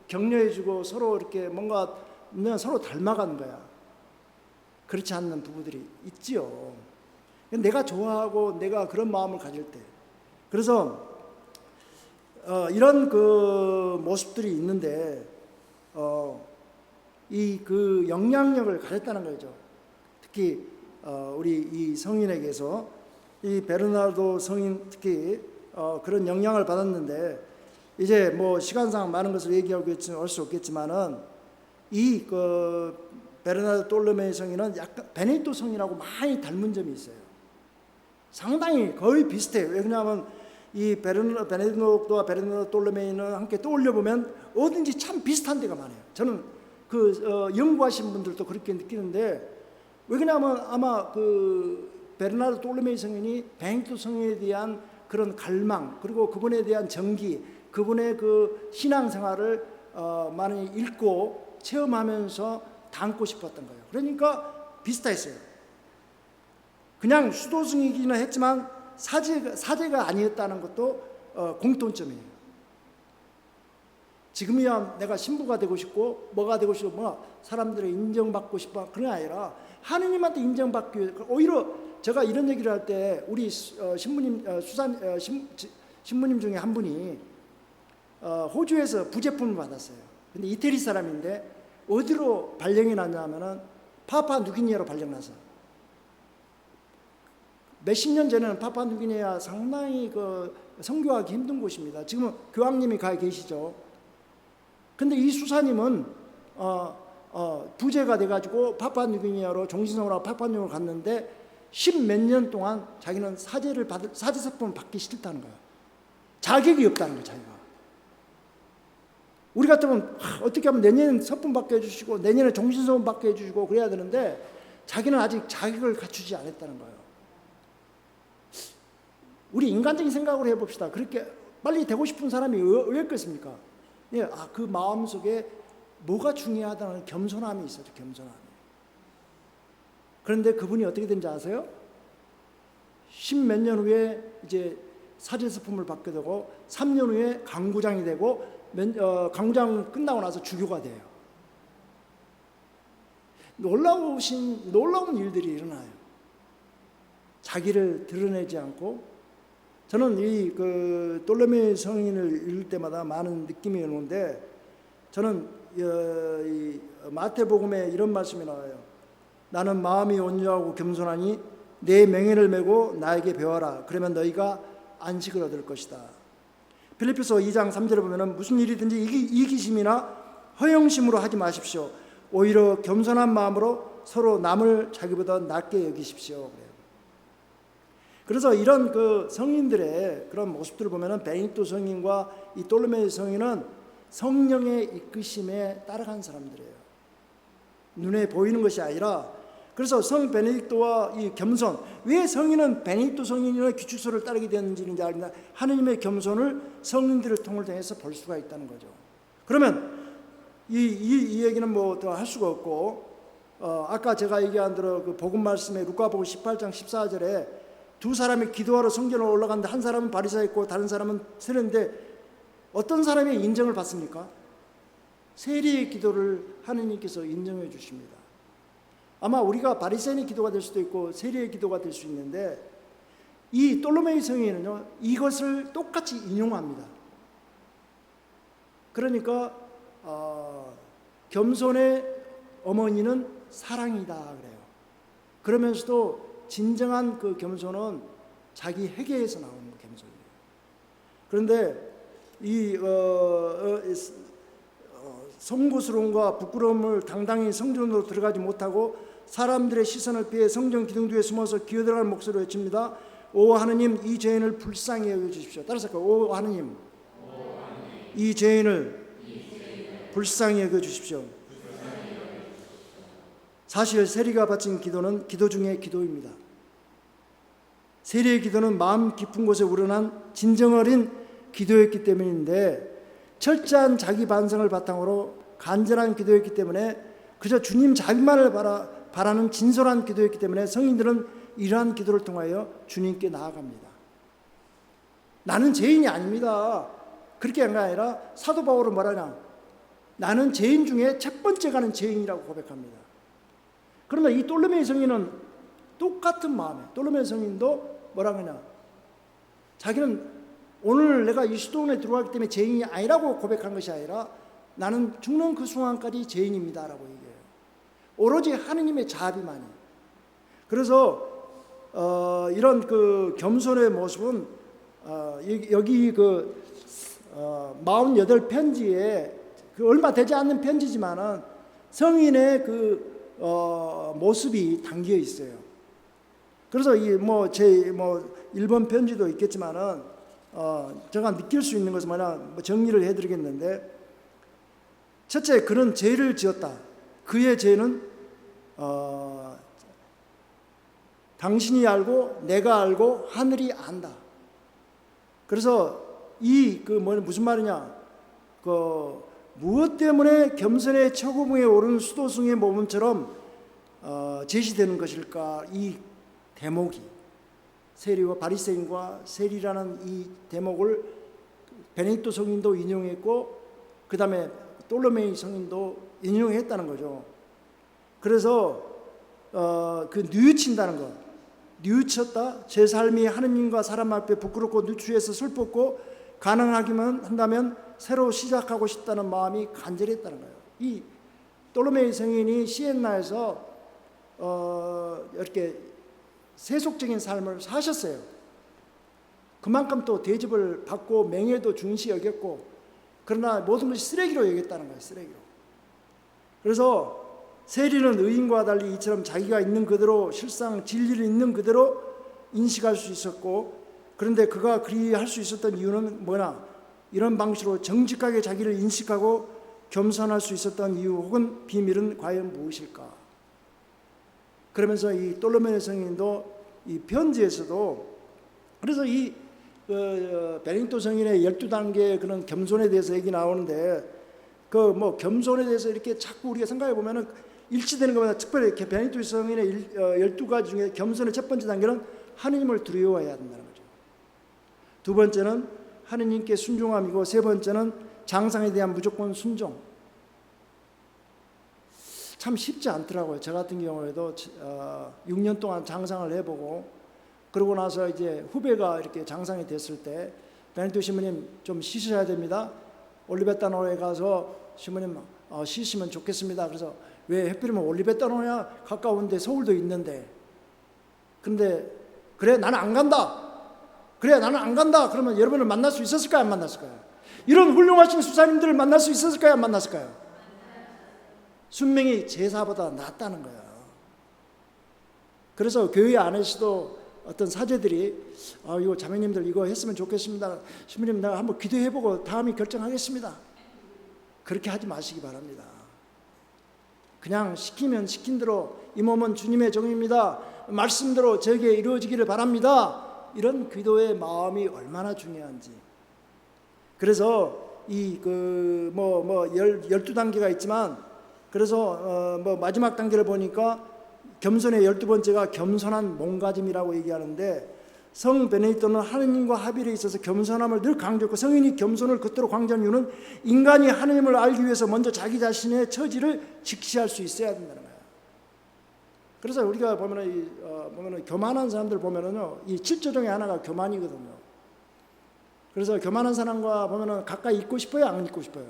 격려해주고 서로 이렇게 뭔가 서로 닮아가는 거야. 그렇지 않는 부부들이 있지요. 내가 좋아하고 내가 그런 마음을 가질 때. 그래서 이런 그 모습들이 있는데 이 그 영향력을 가졌다는 거죠. 특히 우리 이 성인에게서 이 베르나르도 성인 특히 그런 영향을 받았는데, 이제 뭐 시간상 많은 것을 얘기하고 할 수 없겠지만은 이 그 베르나르도 돌로메이 성인은 약간 베네토 성인하고 많이 닮은 점이 있어요. 상당히 거의 비슷해요. 왜냐하면 이 베네토와 베르나르도 돌로메이는 함께 떠올려 보면 어딘지 참 비슷한 데가 많아요. 저는 그 연구하신 분들도 그렇게 느끼는데, 왜냐하면 아마 그 베르나르도 돌로메이 성인이 베네토 성인에 대한 그런 갈망, 그리고 그분에 대한 정기, 그분의 그 신앙생활을 많이 읽고 체험하면서 닮고 싶었던 거예요. 그러니까 비슷했어요. 그냥 수도승이기는 했지만 사제가 아니었다는 것도 공통점이에요. 지금이야 내가 신부가 되고 싶고 뭐가 되고 싶고 뭐 사람들의 인정받고 싶어, 그런 게 아니라 하느님한테 인정받기 위해. 오히려 제가 이런 얘기를 할 때 우리 신부님 신부님 중에 한 분이 호주에서 부제품을 받았어요. 근데 이태리 사람인데 어디로 발령이 났냐면은 파푸아뉴기니아로 발령나서, 몇십 년 전에는 파푸아뉴기니아 상당히 그 선교하기 힘든 곳입니다. 지금은 교황님이 가 계시죠. 근데 이 수사님은 부제가 돼가지고 파푸아뉴기니아로 종신성으로 파푸아뉴기니아로 갔는데 10몇 년 동안 자기는 사제세품을 받기 싫다는 거야. 자격이 없다는 거야, 자기가. 우리 같으면 어떻게 하면 내년에 서품 받게 해주시고 내년에 종신서문 받게 해주시고 그래야 되는데 자기는 아직 자격을 갖추지 않았다는 거예요. 우리 인간적인 생각으로 해봅시다. 그렇게 빨리 되고 싶은 사람이 왜 있겠습니까? 예, 그 마음속에 뭐가 중요하다는 겸손함이 있어요. 겸손함이. 그런데 그분이 어떻게 된지 아세요? 10몇 년 후에 이제 사제스품을 받게 되고 3년 후에 강구장이 되고 강구장 끝나고 나서 주교가 돼요. 놀라운 일들이 일어나요. 자기를 드러내지 않고. 저는 이 그 돌로메 성인을 읽을 때마다 많은 느낌이 오는데, 저는 이 마태복음에 이런 말씀이 나와요. 나는 마음이 온유하고 겸손하니 내 맹인을 메고 나에게 배워라. 그러면 너희가 안식을 얻을 것이다. 필리피서 2장 3절에 보면은 무슨 일이든지 이기심이나 허영심으로 하지 마십시오. 오히려 겸손한 마음으로 서로 남을 자기보다 낮게 여기십시오. 그래요. 그래서 이런 그 성인들의 그런 모습들을 보면은 베네토 성인과 이 돌로메 성인은 성령의 이끄심에 따라간 사람들이에요. 눈에 보이는 것이 아니라. 그래서 성 베네딕토와 이 겸손, 왜 성인은 베네딕토 성인의 규칙서를 따르게 되는지는 알겠나? 하느님의 겸손을 성인들을 통해서 볼 수가 있다는 거죠. 그러면 이 얘기는 뭐 더 할 수가 없고, 아까 제가 얘기한 대로 그 복음 말씀에 루카복음 18장 14절에 두 사람이 기도하러 성전으로 올라갔는데 한 사람은 바리새인이고 다른 사람은 세례인데 어떤 사람이 인정을 받습니까? 세리의 기도를 하느님께서 인정해 주십니다. 아마 우리가 바리새인의 기도가 될 수도 있고 세리의 기도가 될 수 있는데, 이 돌로메이 성인은요 이것을 똑같이 인용합니다. 그러니까 겸손의 어머니는 사랑이다 그래요. 그러면서도 진정한 그 겸손은 자기 회개에서 나오는 겸손이에요. 그런데 이 송구스러움과 부끄러움을 당당히 성전으로 들어가지 못하고 사람들의 시선을 피해 성전 기둥 뒤에 숨어서 기어들어가는 목소리로 외칩니다. 오 하느님, 이 죄인을 불쌍히 여겨주십시오. 따라서 오 하느님, 이 죄인을 불쌍히 여겨주십시오. 사실 세리가 바친 기도는 기도 중에 기도입니다. 세리의 기도는 마음 깊은 곳에 우러난 진정 어린 기도였기 때문인데, 철저한 자기 반성을 바탕으로 간절한 기도였기 때문에, 그저 주님 자기만을 바라는 진솔한 기도였기 때문에 성인들은 이러한 기도를 통하여 주님께 나아갑니다. 나는 죄인이 아닙니다. 그렇게 한 게 아니라 사도 바울은 뭐라냐, 나는 죄인 중에 첫 번째 가는 죄인이라고 고백합니다. 그러나 이 돌로메이 성인은 똑같은 마음에, 돌로메이 성인도 뭐라고 하냐, 자기는 오늘 내가 이 수도원에 들어왔기 때문에 죄인이 아니라고 고백한 것이 아니라 나는 죽는 그 순간까지 죄인입니다 라고 얘기해요. 오로지 하느님의 자비만이. 그래서 이런 그 겸손의 모습은 여기 그 48편지에 그 얼마 되지 않는 편지지만은 성인의 그 모습이 담겨 있어요. 그래서 이 제 일본 편지도 있겠지만은 제가 느낄 수 있는 것은 뭐냐, 정리를 해드리겠는데, 첫째, 그는 죄를 지었다. 그의 죄는 당신이 알고 내가 알고 하늘이 안다. 그래서 무슨 말이냐, 무엇 때문에 겸손의 최고봉에 오른 수도승의 모범처럼 제시되는 것일까? 이 대목이, 세리와 바리새인과 세리라는 이 대목을 베네딕토 성인도 인용했고, 그 다음에 돌로메이 성인도 인용했다는 거죠. 그래서 그 뉘우친다는 것, 뉘우쳤다. 제 삶이 하느님과 사람 앞에 부끄럽고 누추해서 슬펐고 가능하기만 한다면 새로 시작하고 싶다는 마음이 간절했다는 거예요. 이 돌로메이 성인이 시엔나에서 이렇게 세속적인 삶을 사셨어요. 그만큼 또 대접을 받고 명예도 중시 여겼고, 그러나 모든 것이 쓰레기로 여겼다는 거예요. 쓰레기로. 그래서 세리는 의인과 달리 이처럼 자기가 있는 그대로, 실상 진리를 있는 그대로 인식할 수 있었고, 그런데 그가 그리 할 수 있었던 이유는 뭐냐, 이런 방식으로 정직하게 자기를 인식하고 겸손할 수 있었던 이유 혹은 비밀은 과연 무엇일까? 그러면서 이 돌로메이 성인도 이 편지에서도, 그래서 이 베네딕토 성인의 12단계의 그런 겸손에 대해서 얘기 나오는데, 겸손에 대해서 이렇게 자꾸 우리가 생각해 보면은 일치되는 것보다, 특별히 이렇게 베네딕토 성인의 12가지 중에 겸손의 첫 번째 단계는 하느님을 두려워해야 된다는 거죠. 두 번째는 하느님께 순종함이고, 세 번째는 장상에 대한 무조건 순종. 참 쉽지 않더라고요. 저 같은 경우에도 6년 동안 장상을 해보고, 그러고 나서 이제 후배가 이렇게 장상이 됐을 때, 베네딕토 시모님 좀 쉬셔야 됩니다. 올리베타노에 가서 시모님 쉬시면 좋겠습니다. 그래서 왜 하필이면 올리베타노야, 가까운데 서울도 있는데. 근데 그래 나는 안 간다. 그래 나는 안 간다. 그러면 여러분을 만날 수 있었을까요? 안 만났을까요? 이런 훌륭하신 수사님들을 만날 수 있었을까요? 안 만났을까요? 순명이 제사보다 낫다는 거야. 그래서 교회 안에서도 어떤 사제들이 이거 자매님들 이거 했으면 좋겠습니다. 신부님 내가 한번 기도해보고 다음에 결정하겠습니다. 그렇게 하지 마시기 바랍니다. 그냥 시키면 시킨 대로, 이 몸은 주님의 종입니다. 말씀대로 저에게 이루어지기를 바랍니다. 이런 기도의 마음이 얼마나 중요한지. 그래서 이 12단계가 있지만, 그래서 마지막 단계를 보니까 겸손의 12번째가 겸손한 몸가짐이라고 얘기하는데, 성 베네딕토는 하느님과 합의에 있어서 겸손함을 늘 강조했고, 성인이 겸손을 그토록 강조한 이유는 인간이 하느님을 알기 위해서 먼저 자기 자신의 처지를 직시할 수 있어야 된다는 거예요. 그래서 우리가 보면은 교만한 사람들 보면은요, 이 7조 중에 하나가 교만이거든요. 그래서 교만한 사람과 보면은 가까이 있고 싶어요, 안 있고 싶어요?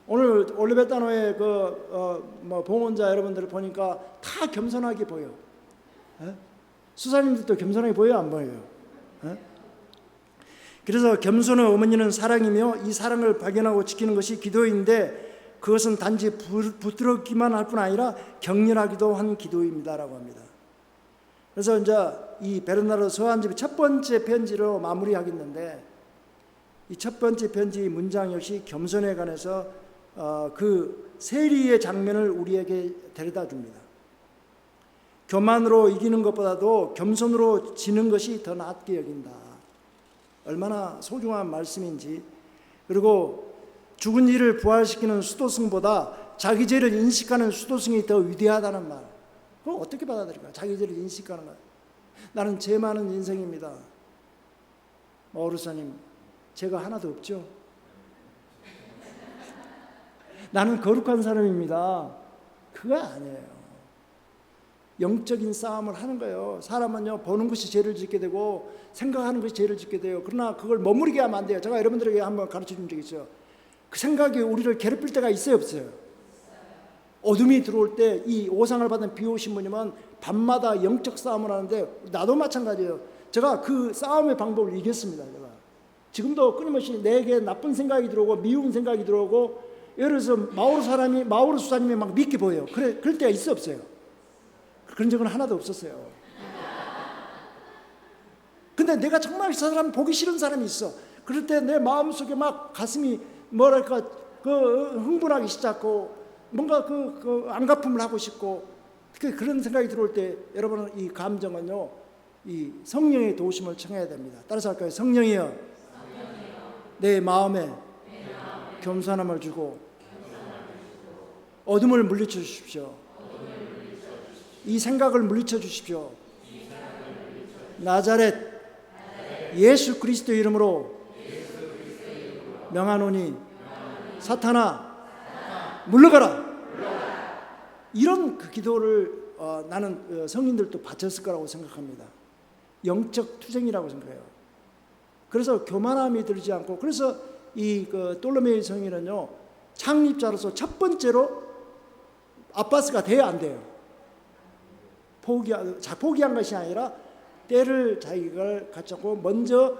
오늘 올리베타노의 봉헌자 여러분들을 보니까 다 겸손하게 보여. 수사님들도 겸손하게 보여요, 안 보여요? 그래서 겸손의 어머니는 사랑이며, 이 사랑을 발견하고 지키는 것이 기도인데, 그것은 단지 부드럽기만 할 뿐 아니라 격렬하기도 한 기도입니다라고 합니다. 그래서 이제 이 베르나르 서한집의 첫 번째 편지로 마무리하겠는데, 이 첫 번째 편지 문장 역시 겸손에 관해서 그 세리의 장면을 우리에게 데려다 줍니다. 교만으로 이기는 것보다도 겸손으로 지는 것이 더 낫게 여긴다. 얼마나 소중한 말씀인지. 그리고 죽은 이를 부활시키는 수도승보다 자기 죄를 인식하는 수도승이 더 위대하다는 말. 그걸 어떻게 받아들일까? 자기 죄를 인식하는 말. 나는 죄 많은 인생입니다. 마오르사님, 죄가 하나도 없죠? 나는 거룩한 사람입니다. 그거 아니에요. 영적인 싸움을 하는 거예요. 사람은요, 보는 것이 죄를 짓게 되고 생각하는 것이 죄를 짓게 돼요. 그러나 그걸 머무르게 하면 안 돼요. 제가 여러분들에게 한번 가르쳐 준 적이 있어요. 그 생각이 우리를 괴롭힐 때가 있어요, 없어요? 어둠이 들어올 때 이 오상을 받은 비오신부님은 밤마다 영적 싸움을 하는데 나도 마찬가지예요. 제가 그 싸움의 방법을 이겼습니다. 제가 지금도 끊임없이 내게 나쁜 생각이 들어오고 미운 생각이 들어오고, 예를 들어서 마오르 수사님이 막 믿게 보여요. 그럴 때가 있어, 없어요? 그런 적은 하나도 없었어요. 근데 내가 정말 저 사람 보기 싫은 사람이 있어. 그럴 때 내 마음속에 막 가슴이 뭐랄까 흥분하기 시작하고 뭔가 안갚음을 하고 싶고 그런 생각이 들어올 때 여러분은 이 감정은요, 이 성령의 도우심을 청해야 됩니다. 따라서 할까요? 성령이여, 내 마음에 겸손함을 주고 어둠을 물리쳐 주십시오. 이 생각을 물리쳐 주십시오. 나자렛 예수 그리스도의 이름으로 명하노니 사탄아 물러가라. 이런 그 기도를 나는 성인들도 바쳤을 거라고 생각합니다. 영적 투쟁이라고 생각해요. 그래서 교만함이 들지 않고, 그래서 이 돌로메이 성인은요, 창립자로서 첫 번째로 아빠스가 돼야 안 돼요. 포기한 것이 아니라 때를 자기가 갖추고 먼저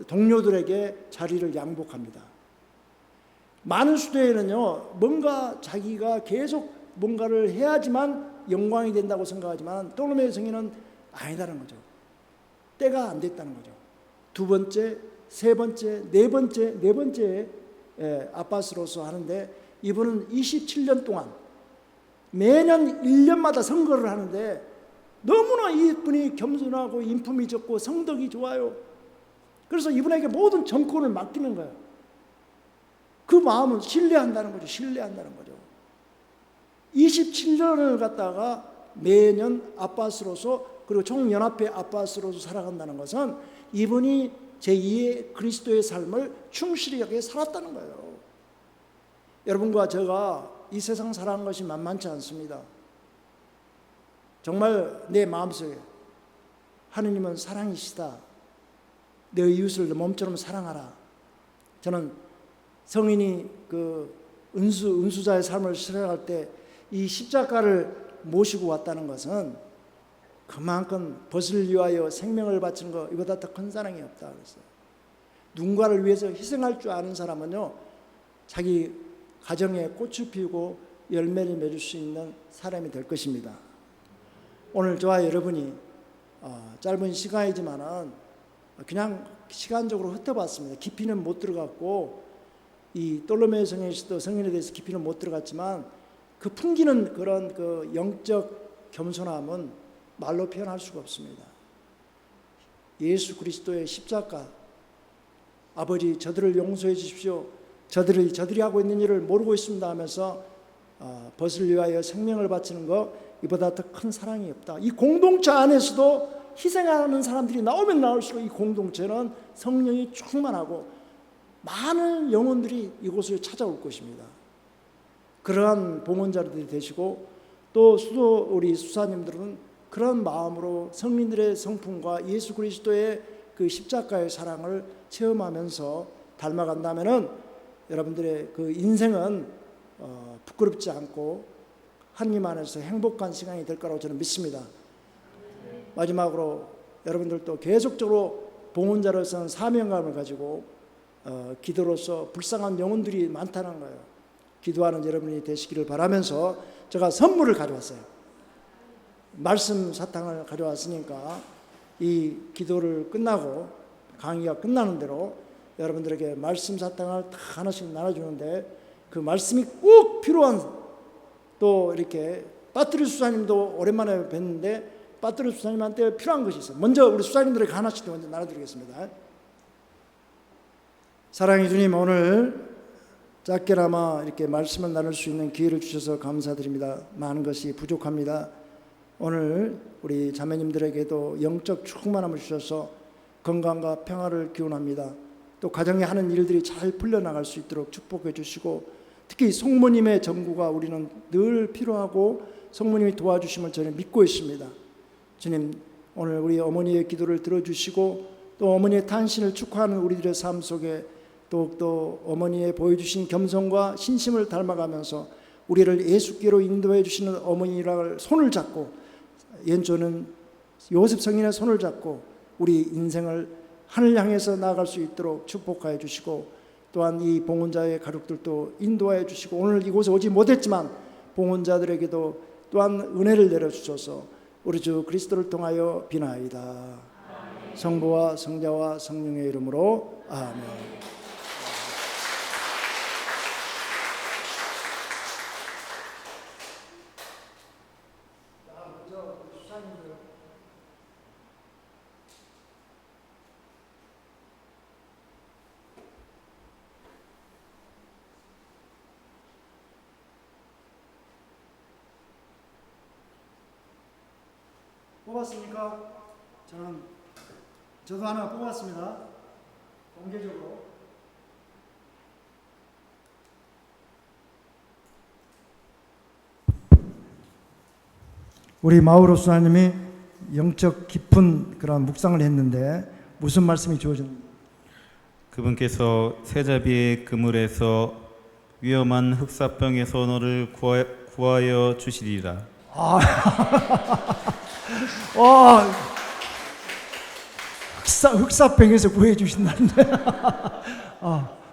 동료들에게 자리를 양복합니다. 많은 수도에는요, 뭔가 자기가 계속 뭔가를 해야지만 영광이 된다고 생각하지만 돌로메이 성인은 아니다는 거죠. 때가 안 됐다는 거죠. 두 번째, 세 번째, 네 번째 아빠스로서 하는데, 이분은 27년 동안 매년 1년마다 선거를 하는데 너무나 이분이 겸손하고 인품이 좋고 성덕이 좋아요. 그래서 이분에게 모든 정권을 맡기는 거예요. 그 마음은 신뢰한다는 거죠. 신뢰한다는 거죠. 27년을 갖다가 매년 아빠스로서, 그리고 총연합회 아빠스로서 살아간다는 것은 이분이 제2의 그리스도의 삶을 충실하게 살았다는 거예요. 여러분과 제가 이 세상 살아가는 것이 만만치 않습니다. 정말 내 마음속에 하느님은 사랑이시다. 내 이웃을 내 몸처럼 사랑하라. 저는 성인이 은수자의 삶을 실행할 때 이 십자가를 모시고 왔다는 것은 그만큼 벗을 위하여 생명을 바치는 것, 이보다 더 큰 사랑이 없다 그랬어요. 누군가를 위해서 희생할 줄 아는 사람은요, 자기 가정에 꽃을 피우고 열매를 맺을 수 있는 사람이 될 것입니다. 오늘 저와 여러분이 짧은 시간이지만은 그냥 시간적으로 흩어봤습니다. 깊이는 못 들어갔고, 이 돌로메 성인에서도 성인에 대해서 깊이는 못 들어갔지만 그 풍기는 그런 영적 겸손함은 말로 표현할 수가 없습니다. 예수 그리스도의 십자가, 아버지 저들을 용서해 주십시오. 저들이 하고 있는 일을 모르고 있습니다 하면서 벗을 위하여 생명을 바치는 것, 이보다 더 큰 사랑이 없다. 이 공동체 안에서도 희생하는 사람들이 나오면 나올수록 이 공동체는 성령이 충만하고 많은 영혼들이 이곳을 찾아올 것입니다. 그러한 봉헌자들이 되시고, 또 우리 수사님들은 그런 마음으로 성민들의 성품과 예수 그리스도의 그 십자가의 사랑을 체험하면서 닮아간다면은 여러분들의 그 인생은 부끄럽지 않고 하나님 안에서 행복한 시간이 될 거라고 저는 믿습니다. 마지막으로 여러분들도 계속적으로 봉헌자로서는 사명감을 가지고 기도로서 불쌍한 영혼들이 많다는 거예요. 기도하는 여러분이 되시기를 바라면서 제가 선물을 가져왔어요. 말씀 사탕을 가져왔으니까 이 기도를 끝나고 강의가 끝나는 대로 여러분들에게 말씀 사탕을 다 하나씩 나눠주는데, 그 말씀이 꼭 필요한, 또 이렇게 빠뜨리 수사님도 오랜만에 뵀는데 빠뜨리 수사님한테 필요한 것이 있어요. 먼저 우리 수사님들에게 하나씩 먼저 나눠드리겠습니다. 사랑의 주님, 오늘 짧게나마 이렇게 말씀을 나눌 수 있는 기회를 주셔서 감사드립니다. 많은 것이 부족합니다. 오늘 우리 자매님들에게도 영적 충만함을 주셔서 건강과 평화를 기원합니다. 또 가정에 하는 일들이 잘 풀려나갈 수 있도록 축복해 주시고, 특히 성모님의 전구가 우리는 늘 필요하고 성모님이 도와주심을 저는 믿고 있습니다. 주님, 오늘 우리 어머니의 기도를 들어주시고 또 어머니의 탄신을 축하하는 우리들의 삶 속에 더욱더 어머니의 보여주신 겸손과 신심을 닮아가면서 우리를 예수께로 인도해 주시는 어머니를 손을 잡고, 왼쪽은 요셉 성인의 손을 잡고 우리 인생을 하늘 향해서 나아갈 수 있도록 축복하여 주시고, 또한 이 봉헌자의 가족들도 인도하여 주시고, 오늘 이곳에 오지 못했지만 봉헌자들에게도 또한 은혜를 내려주셔서 우리 주 그리스도를 통하여 비나이다. 성부와 성자와 성령의 이름으로 아멘. 뽑았습니까? 저도 하나 뽑았습니다. 공개적으로. 우리 마우로 수사님이 영적 깊은 그런 묵상을 했는데 무슨 말씀이 주어졌는지. 그분께서 세자비의 그물에서 위험한 흑사병에서 너를 구하여 주시리라. 흑사병에서 구해 주신다는데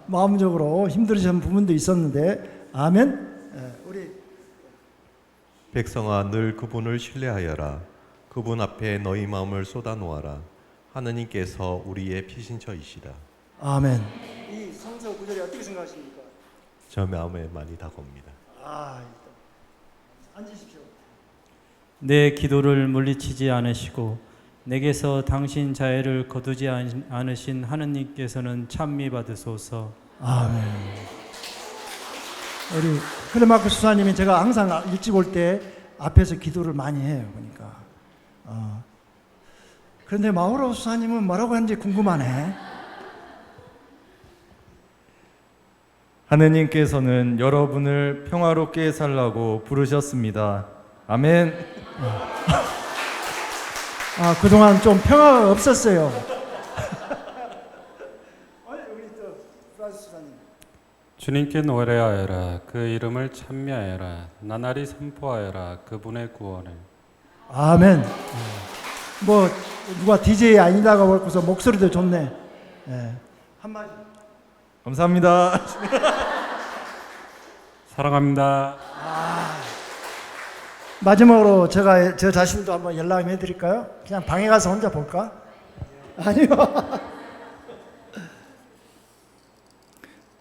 마음적으로 힘들으신 부분도 있었는데, 아멘. 우리 백성아, 늘 그분을 신뢰하여라. 그분 앞에 너희 마음을 쏟아놓아라. 하느님께서 우리의 피신처이시라. 아멘. 이 성서 구절이 어떻게 생각하십니까? 저 마음에 많이 다가옵니다. 앉으십시오. 내 기도를 물리치지 않으시고 내게서 당신 자애를 거두지 않으신 하느님께서는 찬미 받으소서. 아멘. 우리 클레마크 수사님이 제가 항상 일찍 올 때 앞에서 기도를 많이 해요. 보니까. 그런데 마우로 수사님은 뭐라고 하는지 궁금하네. 하느님께서는 여러분을 평화롭게 살라고 부르셨습니다. 아멘. 그동안 좀 평화가 없었어요. 우리 또 프란스 수사님. 주님께 노래하여라. 그 이름을 찬미하여라. 나날이 선포하여라. 그분의 구원을. 아멘. 뭐 누가 DJ 아니다가 벌써 목소리도 좋네. 한마디. 감사합니다. 사랑합니다. 마지막으로 제가 저 자신도 한번 연락해 드릴까요? 그냥 방에 가서 혼자 볼까? 아니요.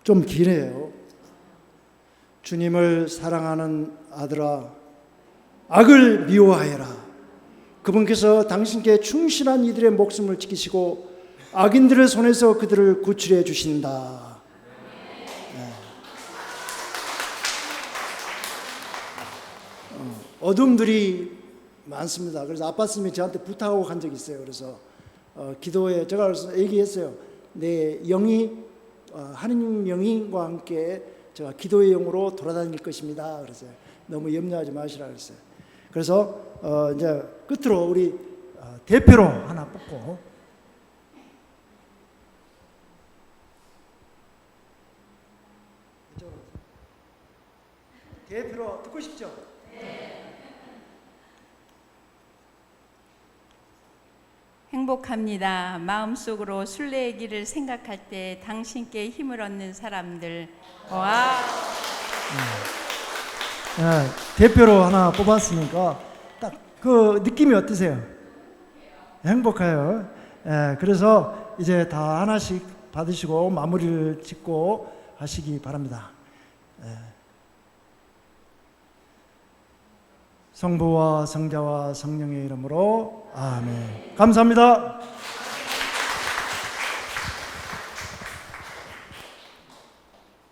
좀 기네요. 주님을 사랑하는 아들아, 악을 미워하여라. 그분께서 당신께 충실한 이들의 목숨을 지키시고 악인들의 손에서 그들을 구출해 주신다. 어둠들이 많습니다. 그래서 아빠스님이 저한테 부탁하고 간 적이 있어요. 그래서 기도에 제가 얘기했어요. 내 영이 하느님 영과 함께 제가 기도의 영으로 돌아다닐 것입니다. 그래서 너무 염려하지 마시라 그랬어요. 그래서 이제 끝으로 우리 대표로 하나 뽑고, 대표로 듣고 싶죠? 행복합니다. 마음속으로 순례의 길을 생각할 때 당신께 힘을 얻는 사람들. 와. 대표로 하나 뽑았으니까 딱 그 느낌이 어떠세요? 행복해요. 그래서 이제 다 하나씩 받으시고 마무리를 짓고 하시기 바랍니다. 성부와 성자와 성령의 이름으로 아멘. 감사합니다.